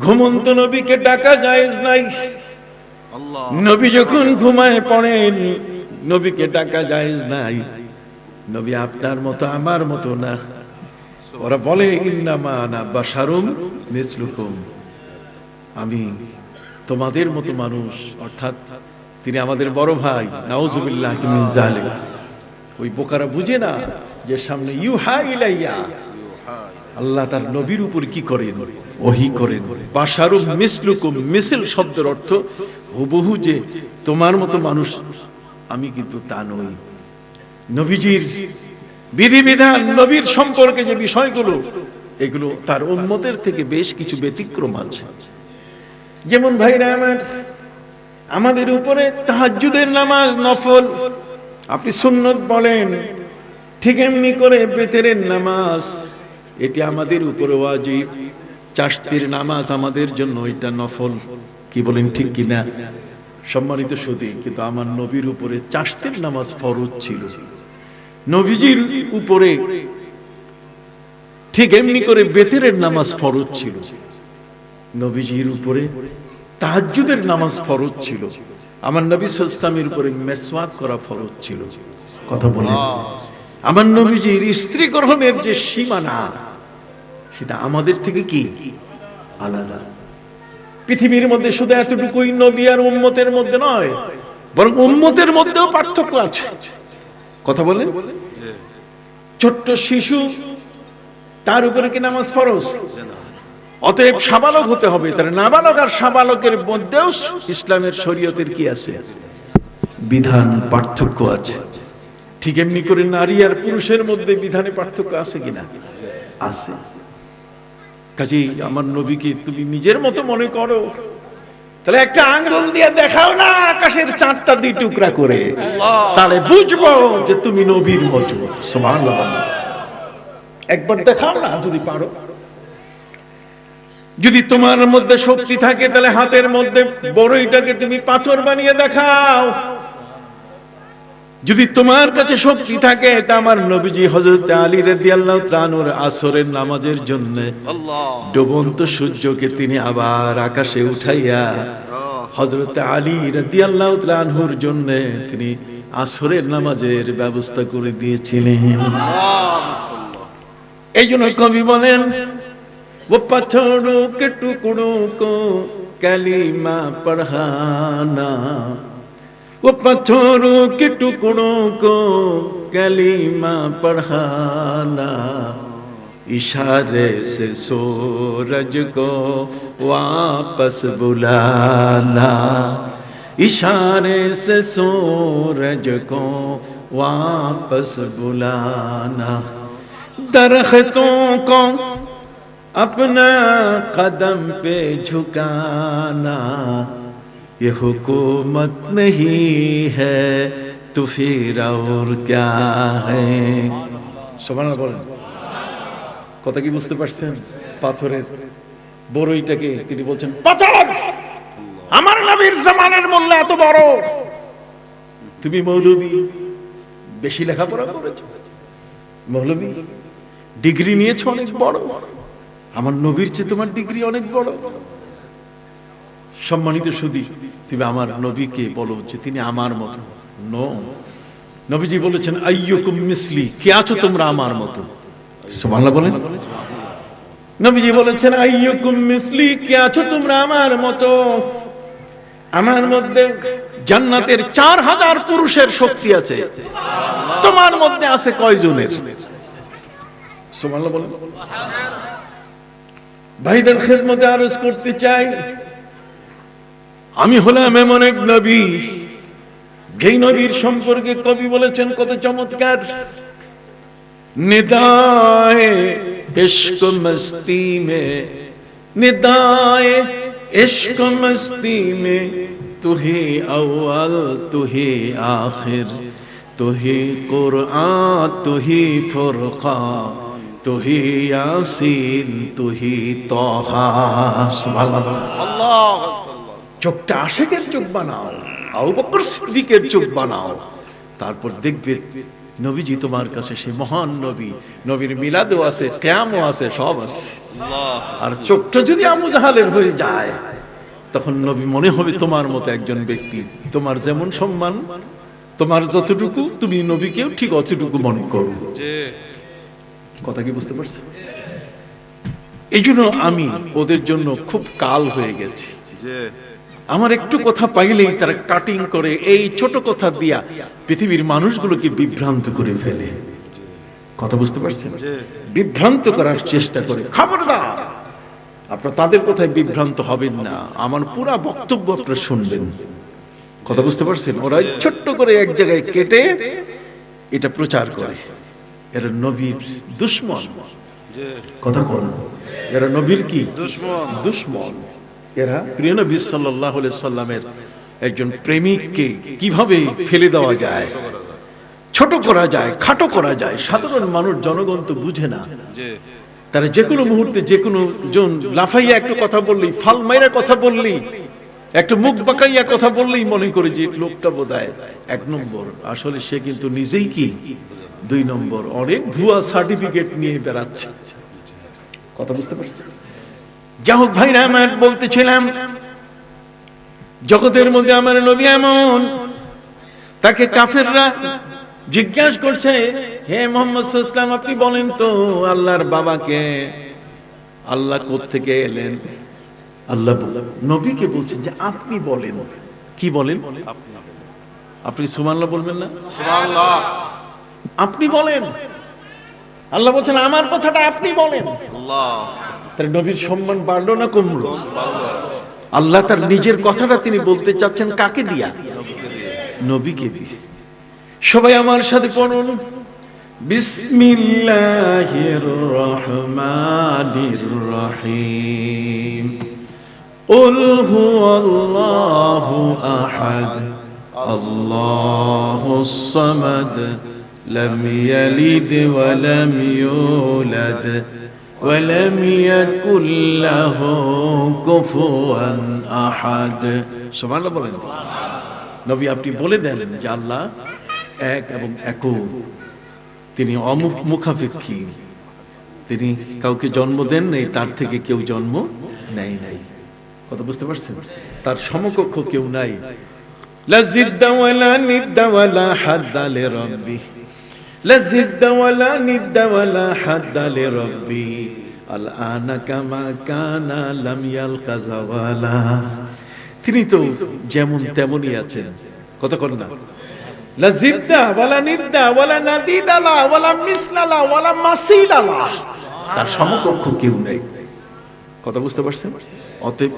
ঘুমন্ত নবীকে ডাকা জায়েজ নাই। নবী যখন ঘুমায় পড়েন, নবীকে ডাকা জায়েজ নাই। নবী আপনার মতো আমার মতো না। ওরা বলে ইন্নামা আনা বাশারুম মিসলুকুম, আমি তোমাদের মতো মানুষ, অর্থাৎ তিনি আমাদের বড় ভাই। নাউযুবিল্লাহি মিন যালিক। ওই বোকারা বুঝে না যে সামনে ইউহা ইলাইয়া, আল্লাহ তার নবীর উপর কি করেন? ওহী করেন। বাশারুম মিসলুকুম, মিসল শব্দের অর্থ হুবহু, যে তোমার মতো মানুষ আমি কিন্তু তা নই। নবীজির বিধিবিধান, নবীর সম্পর্কে যে বিষয়গুলো, এগুলো তার উম্মতের থেকে বেশ কিছু ব্যতিক্রম আছে। যেমন ভাইরা আমার, আমাদের উপরে তাহাজ্জুদের নামাজ নফল, আপনি সুন্নত বলেন, ঠিক এমনি করে বেতেরের নামাজ, এটি আমাদের উপরে ওয়াজিব। চাশতির নামাজ আমাদের জন্য এটা নফল। কি বলেন, ঠিক কিনা? সম্মানিত সুধী, কিন্তু আমার নবীর উপরে চাশতির নামাজ ফরজ ছিল। নবীজির উপরে ঠিক এমনি করে বেতেরের নামাজ ফরজ ছিল। নবীজির উপরে তাহাজ্জুদের নামাজ ফরজ ছিল। আমার নবী সাল্লাল্লাহু আলাইহি ওয়াসাল্লামের উপরে মেসওয়াক করা ফরজ ছিল। কথা বলেন, আমার নবীজির স্ত্রী গ্রহণের যে সীমানা, সেটা আমাদের থেকে কি আলাদা। পৃথিবীর মধ্যে শুধু এতটুকুই নবী আর উম্মতের মধ্যে নয়, বরং উম্মতের মধ্যেও পার্থক্য আছে। কথা বলেন, ছোট্ট শিশু, তার উপরে কি নামাজ ফরজ? অতএব সাবালক হতে হবে। তার নাবালক আর সাবালকের মধ্যেও ইসলামের শরীয়তের কি আছে? বিধান, পার্থক্য আছে। ঠিক এমনি করে নারী আর পুরুষের মধ্যে বিধানে পার্থক্য আছে কিনা? আছে। কাজেই আমার নবীকে তুমি নিজের মতো মনে করো, তাহলে একটা আঙ্গুল দিয়ে দেখাও না আকাশের চাঁদটা দুই টুকরা করে, তাহলে বুঝবো যে তুমি নবীর মতো। সুবহানাল্লাহ। একবার দেখাও না যদি পারো। যদি তোমার মধ্যে শক্তি থাকে, তাহলে হাতের মধ্যে বড়ইটাকে তুমি পাথর বানিয়ে দেখাও। যদি তোমার কাছে শক্তি থাকে, তা আমার নবীজি হযরত আলী রাদিয়াল্লাহু তাআলা আনহুর আসরের নামাজের জন্য ডুবন্ত সূর্যকে তিনি আবার আকাশে উঠাইয়া হযরত আলী রাদিয়াল্লাহু তাআলা আনহুর জন্য তিনি আসরের নামাজের ব্যবস্থা করে দিয়েছিলেন। এই জন্য কবি বলেন, वो पत्थरों के टुकड़ों को कलीमा पढ़ाना, वो पत्थरों के टुकड़ों को कलीमा पढ़ाना, इशारे से सूरज को वापस बुलाना, इशारे से सूरज को वापस बुलाना, दरख्तों को अपना कदम पे झुकाना, ये हुकूमत नहीं है तो फिर और क्या है। সুবহানাল্লাহ বলেন। কথা কি বুঝতে পারছেন? পাথরের বড়ইটাকে তিনি বলছেন পাথর, আমার নবীর জামানের মূল্য এত বড়, তুমি মৌলবী, বেশি লেখাপড়া করেছো, মৌলবী ডিগ্রি নিয়েছো অনেক বড়, আমার নবীর চেয়ে তোমার ডিগ্রি অনেক বড়। সম্মানিত সুধী, তুমি আমার নবীকে বলো যে তিনি আমার মতো। নো, নবীজি বলেছেন আইয়ুকুম মিসলি, কে আছো তোমরা আমার মতো। সুবহানাল্লাহ বলেন। নবীজি বলেছেন আইয়ুকুম মিসলি, কে আছো তোমরা আমার মতো। আমার মধ্যে জান্নাতের 4000 পুরুষের শক্তি আছে, তোমার মধ্যে আছে কয়জনের? সুবহানাল্লাহ বলেন। ভাইদের খেদমতে আরজ করতে চাই, আমি হলাম এমন এক নবী, যেই নবীর সম্পর্কে কবি বলেছেন কত চমৎকার। নিদায়ে इश्क मस्ती में, निदाए इश्क मस्ती में, तू ही अव्वल तू ही आखिर, तू ही कुरान तू ही फुरकान, तू ही यासीन तू ही तोहा। আল্লাহ চোখটা আশিকের চোখ বানাও, আবু বকর সিদ্দিকের চোখ বানাও, তারপর দেখবে নবীজি তোমার কাছে সে মহান নবী, নবীর মিলাদও আছে, কিয়ামও আছে, সব আছে। আর চোখটা যদি আবু জাহালের হয়ে যায়, তখন নবী মনে হবে তোমার মতো একজন ব্যক্তি, তোমার যেমন সম্মান, তোমার যতটুকু, তুমি নবীকেও ঠিক অতটুকু মনে করো। কথা কি বুঝতে পারছেন? এই জন্য আমি ওদের জন্য খুব কাল হয়ে গেছি। আমার একটু কথা পাইলেই তারা কাটিং করে এই ছোট কথা দিয়া পৃথিবীর মানুষগুলোকে বিভ্রান্ত করে ফেলে। কথা বুঝতে পারছেন? বিভ্রান্ত করার চেষ্টা করে। খবরদার, আপনারা তাদের কথায় বিভ্রান্ত হবেন না, আমার পুরা বক্তব্য আপনারা শুনবেন। কথা বুঝতে পারছেন? ওরা ছোট্ট করে এক জায়গায় কেটে এটা প্রচার করে, এরা নবীর দুশমন। কথা বল, এরা নবীর কি দুশমন? দুশমন। এরা প্রিয় নবী সাল্লাল্লাহু আলাইহি সাল্লামের একজন প্রেমিককে কিভাবে ফেলে দেওয়া যায়, ছোট করা যায়, খাটো করা যায়, সাধারণ মানুষ জনগণ তো বুঝে না। তারা যে কোনো মুহূর্তে যে কোনো জন লাফাইয়া একটু কথা বললেই, ফাল মাইরা কথা বললেই, একটা মুখ বাঁকাইয়া কথা বললেই মনে করে যে লোকটা বোধহয় 1 নম্বর, আসলে সে কিন্তু নিজেই কি 2 নম্বর, অনেক ভুয়া সার্টিফিকেট নিয়ে বেড়াচ্ছে। কথা বুঝতে পারছেন? যা হোক ভাইরা আমার, বলতেছিলাম জগতের মধ্যে আমার নবী এমন, তাকে কাফেররা জিজ্ঞাসা করছে, হে মুহাম্মদ সাল্লাল্লাহু আলাইহি ওয়াসাল্লাম, আপনি বলেন তো আল্লাহর বাবাকে, আল্লাহ কোত্থেকে এলেন? আল্লাহ নবীকে বলছেন যে আপনি বলেন। কি বলেন? আপনি সুবহানাল্লাহ বলবেন না? সুবহানাল্লাহ। আপনি বলেন। আল্লাহ বলছেন আমার কথাটা আপনি বলেন। আল্লাহ। তার নবীর সম্মান বাড়লো না কমলো? আল্লাহ তার নিজের কথাটা তিনি বলতে চাচ্ছেন কাকে দিয়া? নবীকে দিয়ে। সবাই আমার সাথে পড়ুন, বিসমিল্লাহির রহমানির রহিম। কুল হুয়াল্লাহু আহাদ, আল্লাহুস সামাদ, লাম ইয়ালিদ ওয়া লাম ইউলাদ ওয়ালাম ইয়াকুল লাহু কুফুয়ান আহাদ। সুবহানাল্লাহ বলেন। নবী আপনি বলে দেন যে আল্লাহ এক এবং একক, তিনি অমুখাপেক্ষী, তিনি কাউকে জন্ম দেন নাই, তার থেকে কেউ জন্ম নেয় নাই। কথা বুঝতে পারছেন? তার সমকক্ষ কেউ নাই। লা জিদ্দা ওয়ালা নিদ্দা ওয়ালা হাদ্দা লিরাব্বি, লা জিদ্দা ওয়ালা নিদ্দা ওয়ালা হাদ্দা লিরাব্বি, আল আনা কামা কানা লাম ইয়ালকা যাওয়ালা। তিনি তো যেমন তেমনই আছেন। কথা কর না? লা জিদ্দা ওয়ালা নিদ্দা ওয়ালা নাদিদালা ওয়ালা মিসলালা ওয়ালা মাসিলালা, তার সমকক্ষ কেউ নাই। কথা বুঝতে পারছেন? অতএব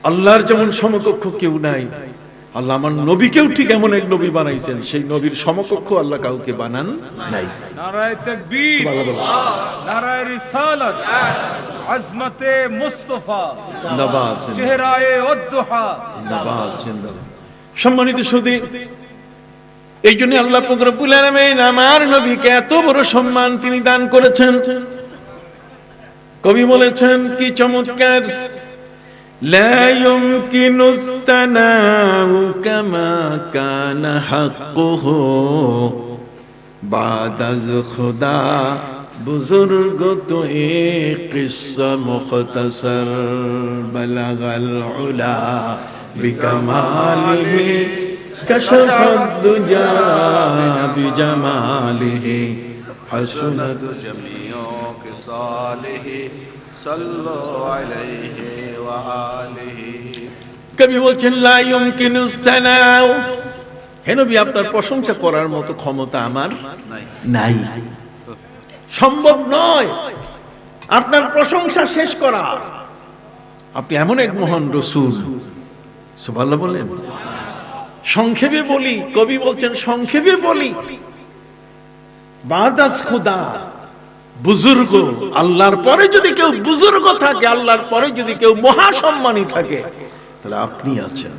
আল্লাহর যেমন সমকক্ষ কেউ নাই, আল্লাহ আমার নবীকেও ঠিক এমন এক নবী বানাইছেন, সেই নবীর সমকক্ষ আল্লাহ কাউকে বানান নাই। নারায়ে তাকবীর, নারায়ে রিসালাত। আজমতে মুস্তাফা জিন্দাবাদ জিন্দাবাদ চেহারায়ে উদ্দোহা জিন্দাবাদ জিন্দাবাদ। সম্মানিত সুধী, এই জন্য আল্লাহ পাক রব্বুল আলামিন আমার নবীকে এত বড় সম্মান তিনি দান করেছেন। কবি বলেছেন কি চমৎকার, লা ইউমকিনুস তানাউ কামা কানা হাক্কুহু বাদাজ খুদা বুজুর্গ তো এক কিসসা মুখতাসার বালাগাল উলা বিকামালিহি কাশফাদ দুজা বিজামালিহি হাসুনাত जमीओ के सालिह सल्लो अलैहि व आलिहि। কবি বলছেন লা ইউমকিনুস সানাউ, হে নবী আপনার প্রশংসা করার মতো ক্ষমতা আমার নাই, সম্ভব নয় আপনার প্রশংসা শেষ করা। আপনি এমন এক মহান রাসূল, সুবহানাল্লাহ বলেন। সংক্ষেপে বলি, কবি বলছেন সংক্ষেপে বলি, বাদাস খুদা বুজুর্গ, আল্লাহর পরে যদি কেউ বুজুর্গ থাকে, আল্লাহর পরে যদি কেউ মহাসম্মানী থাকে, তাহলে আপনি আছেন।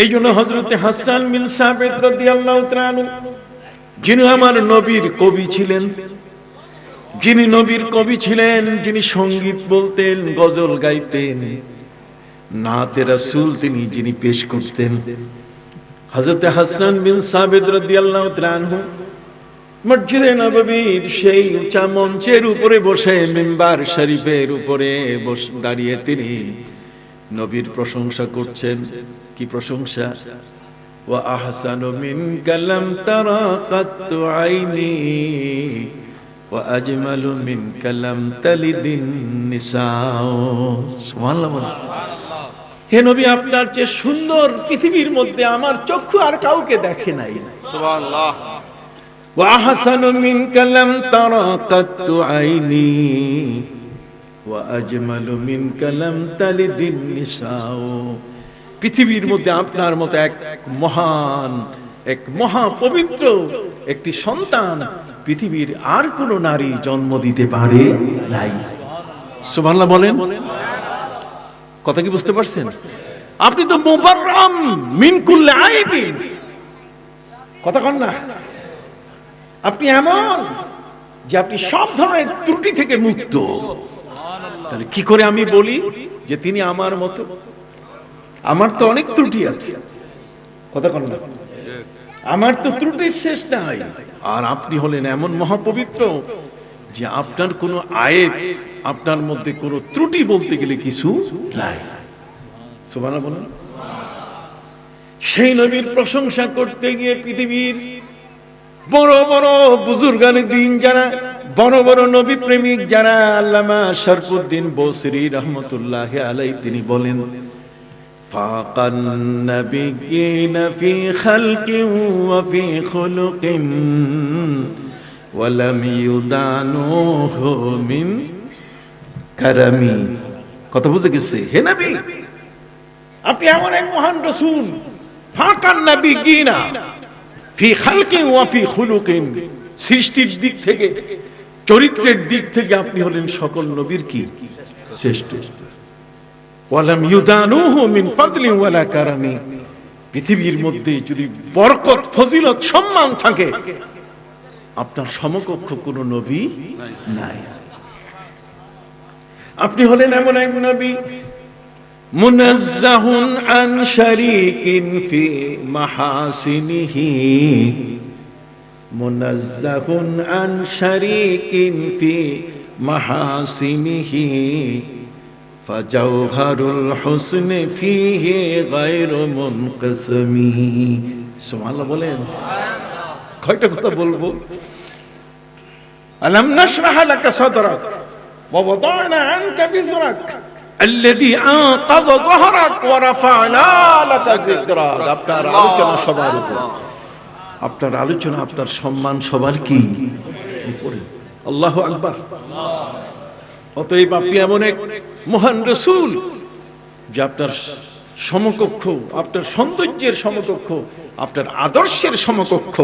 এই জন্য হযরতে হাসান বিন সাবিত রাদিয়াল্লাহু তাআলা আনহু, যিনি আমার নবীর কবি ছিলেন, যিনি নবীর কবি ছিলেন, যিনি সঙ্গীত বলতেন, গজল গাইতেন, নাতে রাসূল তিনি যিনি পেশ করতেন, হযরতে হাসান বিন সাবিত রাদিয়াল্লাহু তাআলা আনহু মসজিদে নববীর সেই উঁচা মঞ্চের উপরে বসে, মিম্বার শরীফের উপরে দাঁড়িয়ে তিনি নবীর প্রশংসা করছেন। কি প্রশংসা? ওয়া আহসানু মিনকা লাম তারা কাত্তু আইনি ওয়া আজমালু মিনকা লাম তালিদিন নিসাও। সুবহানাল্লাহ। হে নবী, আপনার চেয়ে সুন্দর পৃথিবীর মধ্যে আমার চক্ষু আর কাউকে দেখে নাই। সুবহানাল্লাহ। ওয়া আহসানু মিনকা লাম তারা কাত্তু আইনি ওয়া আজমালু মিনকা লাম তালিদিন নিসাও। পৃথিবীর মধ্যে আপনার মতো এক মহান, এক মহা পবিত্র একটি সন্তান পৃথিবীর আর কোন নারী জন্ম দিতে পারে নাই। সুবহানাল্লাহ বলেন। কথা কি বুঝতে পারছেন? আপনি তো মুবাররাম মিন কুল্লি আইবিন, কথা কন না? আপনি এমন যে আপনি সব ধরনের ত্রুটি থেকে মুক্ত। তাহলে কি করে আমি বলি যে তিনি আমার মতো? আমার তো অনেক ত্রুটি আছে, কথা কন না? আমার তো ত্রুটির শেষ নাই। আর আপনি হলেন এমন মহাপবিত্র যে আপনার কোনো আয়েব, আপনার মধ্যে কোনো ত্রুটি বলতে গেলে কিছু নাই। সুবহানাল্লাহ বলেন। সেই নবীর প্রশংসা করতে গিয়ে পৃথিবীর বড় বড় বুজুর্গানে দিন যারা, বড় বড় নবী প্রেমিক যারা, আল্লামা শরফুদ্দীন বসরি রহমতুল্লাহ আলাইহি তিনি বলেন, ফাকান নাবিয়িনা ফি খালকিন ওয়া ফি খুলুকিন ওয়া লাম ইউদানুহু মিন কারামি। কথা বুঝে গেছে? হে নবী, আপনি এমন এক মহান রাসূল, ফাকান নাবিয়িনা ফি খালকিন ওয়া ফি খুলুকিন, সৃষ্টির দিক থেকে, চরিত্রের দিক থেকে আপনি হলেন সকল নবীর কি শ্রেষ্ঠ। ওয়ালাম ইউদানুহু মিন ফাদলি ওয়ালা কারামি, পৃথিবীর মধ্যে যদি বরকত, ফজিলত, সম্মান থাকে, আপনার সমকক্ষ কোনো নবী নাই। আপনি হলেন এমন এক নবী, মুনাজ্জাহুন আন শারীকিন ফি মাহাসিনিহি, মুনাজ্জাহুন আন শারীকিন ফি মাহাসিনিহি, ফাজাওহারুল হুসনি ফিহি গায়রু মুনকাসমি। সুবহানাল্লাহ বলেন। কয়টা কথা বলবো? আলাম নাশরাহ লাকা সাদরাক ওয়া ওয়াদানা আনকা বিজরাক আল্লাযী আনকাযা যাহরাক ওয়া রাফা'না লাকা যিকরাক। আপনার আলোচনা সবার উপর, আপনার আলোচনা, আপনার সম্মান সবার কি উপরে। আল্লাহু আকবার। অতএব আপনি এমন এক মহান রাসূল যে আপনার সমকক্ষ, আপনার সৌন্দর্যের সমকক্ষ, আপনার আদর্শের সমকক্ষ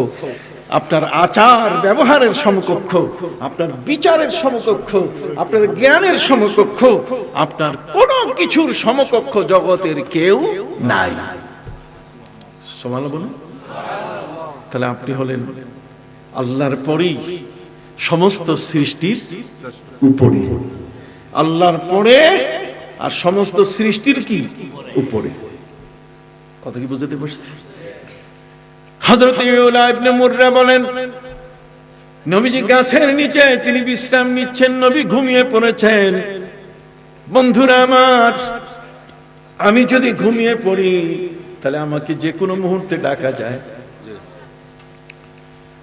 আপনার আচার ব্যবহারের সমকক্ষ, আপনার বিচারের সমকক্ষ, আপনার জ্ঞানের সমকক্ষ, আপনার কোনো কিছুর সমকক্ষ জগতের কেউ নাই। সুবহানাল্লাহ বলুন। তাহলে আপনি হলেন আল্লাহর পরেই সমস্ত সৃষ্টির উপরে, আল্লাহর পরে আর সমস্ত সৃষ্টির কি উপরে। কথা কি বুঝতে পারছি? হযরত ইউলা ইবনে মুররা বলেন, নবীজি গাছের নিচে তিনি বিশ্রাম নিচ্ছেন, নবী ঘুমিয়ে পড়েছেন। বন্ধুরা আমার, আমি যদি ঘুমিয়ে পড়ি তাহলে আমাকে যে কোনো মুহূর্তে ডাকা যায়।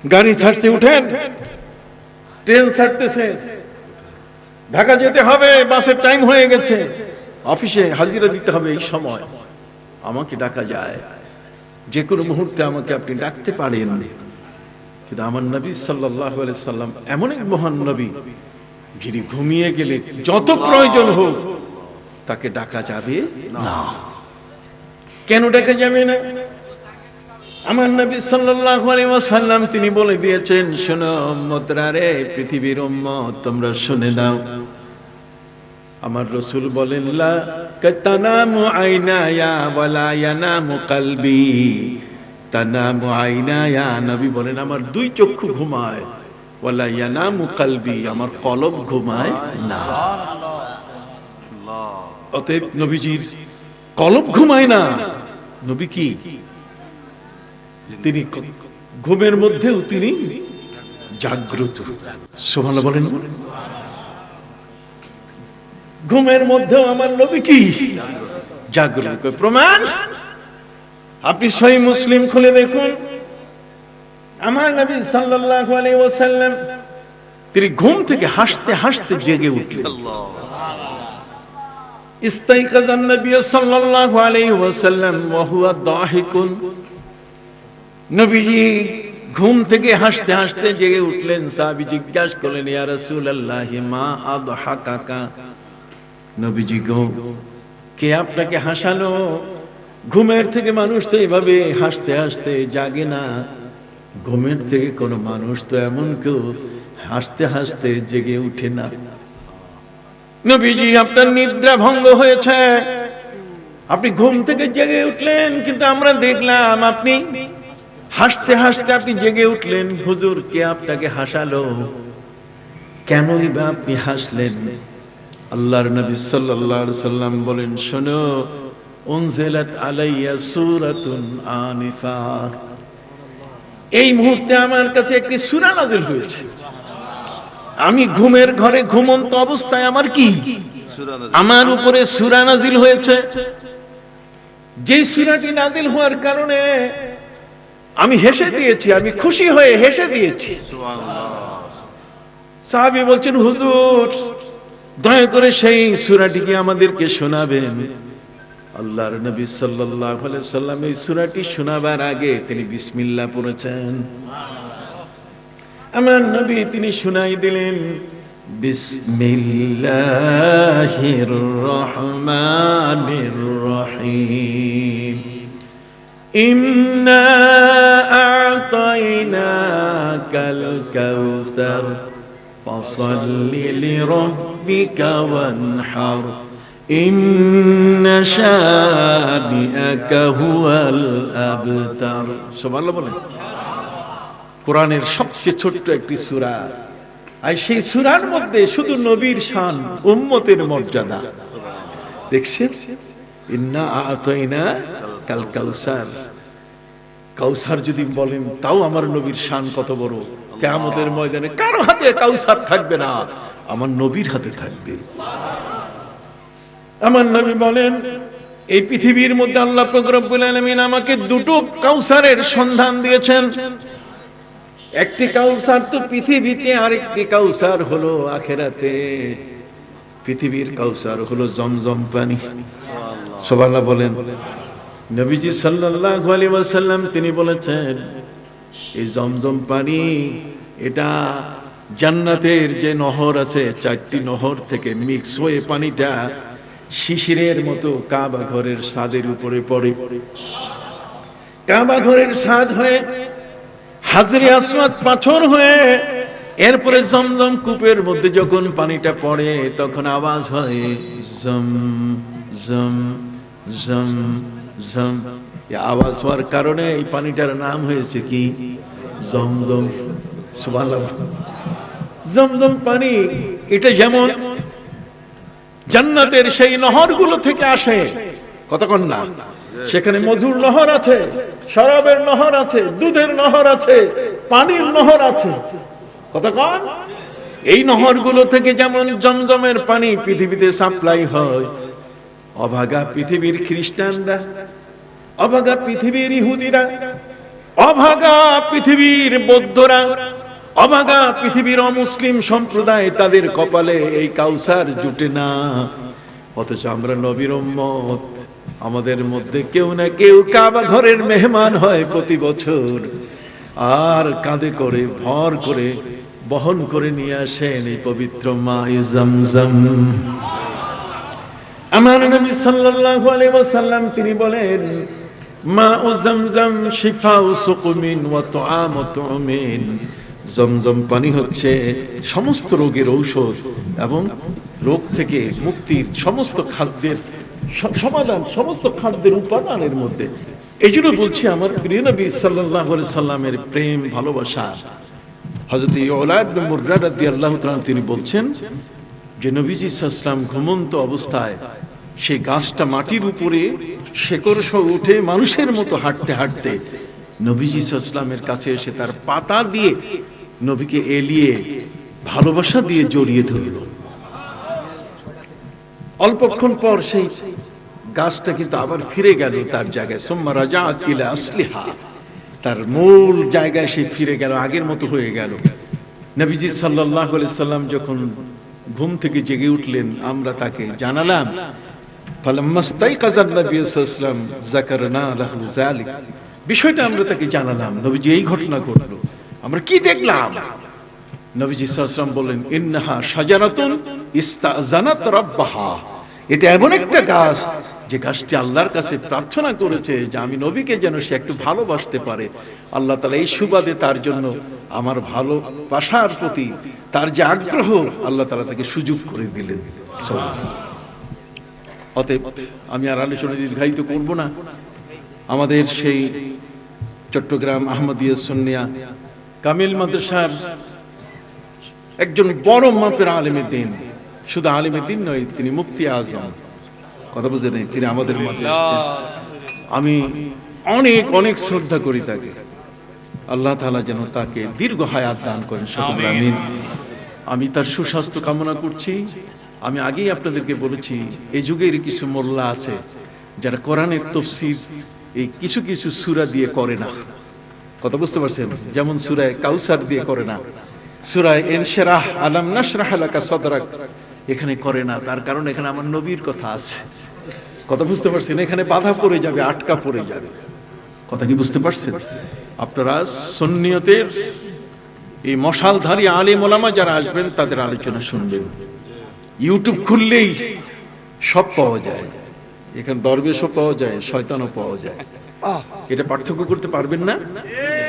গাড়ি ছাড়ছে, উঠেন, ট্রেন ছাড়তেছে, ঢাকা যেতে হবে, বাসের টাইম হয়ে গেছে, অফিসে হাজিরা দিতে হবে, এই সময় আমাকে ডাকা যায়। যে কোনো মুহূর্তে আমাকে আপনি ডাকতে পারেন। কিন্তু আমার নবী সাল্লাল্লাহু আলাইহি সাল্লাম এমন এক মহান নবী, যিনি ঘুমিয়ে গেলে যত প্রয়োজন হোক তাকে ডাকা যাবে না। কেন ডাকা যাবে না? আমার নবী সাল্লাল্লাহু আলাইহি ওয়াসাল্লাম তিনি বলে দিয়েছেন, শোনো উম্মতরা রে, পৃথিবীর উম্মত তোমরা শুনে দাও। আমার রাসূল বলেন, লা কাতানামু আইনায়া ওয়ালা ইয়ানামু কলবি। তানামু আইনায়া, নবী বলেন আমার দুই চক্ষু ঘুমায়, ওয়ালা ইয়ানামু কলবি, আমার কলব ঘুমায় না। অতএব নবীজির কলব ঘুমায় না। নবী কি? তিনি ঘুমের মধ্যেও তিনি জাগ্রত। সুবহানাল্লাহ বলেন। ঘুমের মধ্যেও আমার নবী কি? জাগ্রত। প্রমাণ আপনি সহিহ মুসলিম খুলে দেখুন, আমার নবী সাল্লাল্লাহু আলাইহি ওয়াসাল্লাম তিনি ঘুম থেকে হাসতে হাসতে জেগে উঠলেন। ইস্তাইকাযান নবী সাল্লাল্লাহু আলাইহি ওয়াসাল্লাম ওয়া হুয়া দাহিকুন। নবীজি ঘুম থেকে হাসতে হাসতে জেগে উঠলেন। সাহাবী জিজ্ঞাসা করলেন, ইয়া রাসূলুল্লাহ মা আদহাকাকা। নবীজি গো, কে আপনাকে হাসালো? ঘুমের থেকে মানুষ তো এইভাবে হাসতে হাসতে জাগে না। ঘুমের থেকে কোনো মানুষ তো এমন কেউ হাসতে হাসতে জেগে উঠে না। নবীজি আপনার নিদ্রা ভঙ্গ হয়েছে, আপনি ঘুম থেকে জেগে উঠলেন, কিন্তু আমরা দেখলাম আপনি হাসতে হাসতে আপনি জেগে উঠলেন। হুজুর, কে আপনাকে হাসালো? কেনই বা আপনি হাসলেন? আল্লাহর নবী সাল্লাল্লাহু আলাইহি সাল্লাম বলেন, শোনো, উনজিলাত আলাইয়া সূরাতুন আনিফা। এই মুহূর্তে আমার কাছে একটি সূরা নাযিল হয়েছে। আমি ঘুমের ঘরে ঘুমন্ত অবস্থায় আমার কি? আমার উপরে সূরা নাযিল হয়েছে। যে সূরাটি নাযিল হওয়ার কারণে আমি হেসে দিয়েছি, আমি খুশি হয়ে হেসে দিয়েছি। সাহাবী বলছেন, হুজুর দয়া করে সেই সূরাটিকে আমাদেরকে শোনাবেন। আল্লাহর নবী সাল্লাল্লাহু আলাইহি সাল্লাম এই সূরাটি শোনাবার আগে তিনি বিসমিল্লাহ পড়েছেন। আমার নবী তিনি শুনাই দিলেন, বিসমিল্লাহির রহমানির রহিম, ইন্না আ'তাইনাকাল কাউসার ফাসাল্লি লিরাব্বিকা ওয়ানহার, ইন্না শানিআকা হুয়াল আবতার। সুবহানাল্লাহ বলেন। কোরআনের সবচেয়ে ছোট্ট একটি সূরা, আর সেই সূরার মধ্যে শুধু নবীর শান, উম্মতের মর্যাদা দেখছেন। ইন্না আ'তাইনা কাল কাউসার, কাউসার যদি বলেন তাও আমার নবীর শান কত বড়। কিয়ামতের ময়দানে কারো হাতে কাউসার থাকবে না, আমার নবীর হাতে থাকবে। আমার নবী বলেন, এই পৃথিবীর মধ্যে আল্লাহ পাক রব্বুল আলামিন আমাকে দুটো কাউসারের সন্ধান দিয়েছেন। একটি কাউসার তো পৃথিবীতে, আরেকটি কাউসার হলো আখিরাতে। পৃথিবীর কাউসার হলো জমজম পানি। সুবহানাল্লাহ বলেন। নবীজি সাল্লাল্লাহু আলাইহি ওয়াসাল্লাম তিনি বলেছেন, এই জমজম পানি এটা জান্নাতের যে নহর আছে, 4টি নহর থেকে মিক্স হয়ে পানিটা শিশিরের মতো কাবা ঘরের ছাদের উপরে পড়ে। কাবা ঘরের ছাদ হয়ে হাজরে আসওয়াদ পাথর হয়ে এরপরে জমজম কূপের মধ্যে যখন পানিটা পড়ে তখন আওয়াজ হয় জম জম জম জম। এই আওয়াজ হওয়ার কারণে এই পানিটার নাম হয়েছে কি জমজম। সুবহানাল্লাহ। জমজম পানি এটা যেমন জান্নাতের সেই নহরগুলো থেকে আসে, কতক্ষণ না, সেখানে মধুর নহর আছে, শরাবের নহর আছে, দুধের নহর আছে, পানির নহর আছে, কতক্ষণ। এই নহরগুলো থেকে যেমন জমজমের পানি পৃথিবীতে সাপ্লাই হয়, অভাগা পৃথিবীর খ্রিস্টানরা, অভাগা পৃথিবীর ইহুদিরা, অভাগা পৃথিবীর বৌদ্ধরা, অভাগা পৃথিবীর অমুসলিম সম্প্রদায়, তাদের কপালে এই কাউসার জুটে না। অথচ আমরা নবীর উম্মত, আমাদের মধ্যে কেউ না কেউ কাবা ঘরের মেহমান হয় প্রতি বছর, আর কাঁধে করে ভর করে বহন করে নিয়ে আসেন এই পবিত্র মায়ে জমজম। আমার নবী সাল্লাল্লাহু আলাইহি ওয়াসাল্লাম তিনি বলেন, মাউ জমজম শিফাউ সুকুমিন ওয়া তুআমু তুমিন। জমজম পানি হচ্ছে সমস্ত রোগের ঔষধ এবং রোগ থেকে মুক্তির সমস্ত খাদ্যের সমাধান, সমস্ত খাদ্যের উপাদানের মধ্যে। এই জন্য বলছি আমার প্রিয় নবী সাল্লাল্লাহু আলাইহি সাল্লামের প্রেম ভালোবাসা। হযরত ইউলা ইবনে মুররা রাদিয়াল্লাহু তাআলা তিনি বলছেন যে নবীজি সাল্লাল্লাহু আলাইহি ওয়াসাল্লাম ঘুমন্ত অবস্থায় সেই গাছটা মাটির উপরে শেকড় সহ উঠে মানুষের মতো হাঁটতে হাঁটতে নবীজি সাল্লাল্লাহু আলাইহি ওয়াসাল্লামের কাছে এসে তার পাতা দিয়ে নবীকে এলিয়ে ভালোবাসা দিয়ে জড়িয়ে ধরল। অল্পক্ষণ পর সেই গাছটা কিন্তু আবার ফিরে গেল তার জায়গায়, সুম্মা রাজাআত ইলা আসলিহা, তার মূল জায়গায় সে ফিরে গেল, আগের মতো হয়ে গেল। নবীজি সাল্লাল্লাহু আলাইহি সাল্লাম যখন ঘুম থেকে জেগে উঠলেন, আমরা তাকে জানালাম, ফালাম্মাস্তাইকাযান নবী সাল্লাল্লাহু আলাইহি ওয়াসাল্লাম যাকারনা লাহু যালিক, বিষয়টা আমরা তাকে জানালাম, নবীজি এই ঘটনা ঘটলো, আমরা কি দেখলাম। নবীজি সাল্লাল্লাহু আলাইহি ওয়াসাল্লাম বললেন, ইন্নাহা শাজারাতুন ইস্তাযানাত রাব্বাহা, এটা এমন একটা গাছ যে গাছটি আল্লাহর কাছে প্রার্থনা করেছে যে আমি নবীকে যেন সে একটু ভালোবাসতে পারে। আল্লাহ তাআলা এই সুবাদে তার জন্য আমার ভালোবাসার প্রতি তার যে আগ্রহ, আল্লাহ তাআলা তাকে সুযোগ করে দিলেন। অতএব আমি আর আলোচনা দীর্ঘায়িত করব না। আমাদের সেই চট্টগ্রাম আহমদিয়া সুন্নিয়া কামিল মাদ্রাসার একজন বড় মাপের আলেমে দ্বীন, শুধু আলেমে দ্বীন নয়, তিনি মুফতি আজম, কথা বুঝেন, তিনি আমাদের মাঝে এসেছেন। আমি অনেক অনেক শ্রদ্ধা করি তাকে। আল্লাহ তাআলা যেন তাকে দীর্ঘ হায়াত দান করেন, সকলে আমিন। আমি তার সুস্বাস্থ্য কামনা করছি। আমি আগেই আপনাদেরকে বলেছি, এই যুগের কিছু মোল্লা আছে যারা কোরআনের তাফসীর এই কিছু কিছু সূরা দিয়ে করে না, কথা বুঝতে পারছেন, যেমন সূরা কাউসার দিয়ে করে না, সূরা ইনশিরাহ আলাম নাশরাহ লাকা সাদরাক এখানে করে না। তার কারণ এখানে আমার নবীর কথা আছে, কথা বুঝতে পারছেন, এখানে বাধা পড়ে যাবে, আটকা পড়ে যাবে, কথা কি বুঝতে পারছেন? আপনারা সুন্নিয়তের এই মশালধারী আলেম ওলামা যারা আসবেন তাদের আলোচনা শুনবেন। ইউটিউব খুললেই সব পাওয়া যায়, এখানে দরবেশও পাওয়া যায়, শয়তানও পাওয়া যায়। এটা পার্থক্য করতে পারবেন না?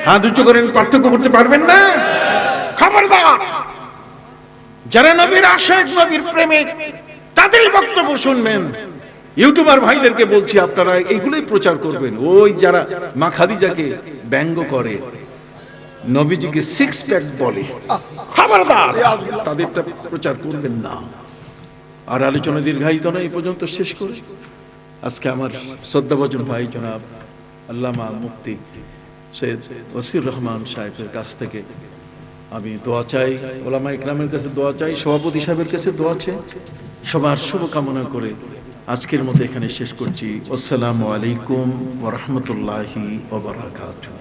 হাত উঁচু করেন, পার্থক্য করতে পারবেন না? খবরদার, যারা নবীর আশিক, নবীর প্রেমিক, তাদেরই বক্তব্য শুনবেন। ইউটিউবার ভাইদেরকে বলছি, আপনারা এইগুলোই প্রচার করবেন। ওই যারা মা খাদিজাকে ব্যঙ্গ করে, নবীজিকে সিক্স প্যাক বলে, খবরদার, তাদেরটা প্রচার করবেন না। আর আলোচনা দীর্ঘায়িত না, এই পর্যন্ত শেষ করে আজকে আমার শ্রদ্ধাভাজন ভাই জনাব আল্লামা মুফতি সৈয়দ ওসির রহমান সাহেবের কাছ থেকে আমি দোয়া চাই, ওলামা ইকরামের কাছে দোয়া চাই, সভাপতি সাহেবের কাছে দোয়া চাই, সবার শুভকামনা করে আজকের মতো এখানে শেষ করছি। আসসালামু আলাইকুম ওয়া রাহমাতুল্লাহি ওয়া বারাকাতুহু।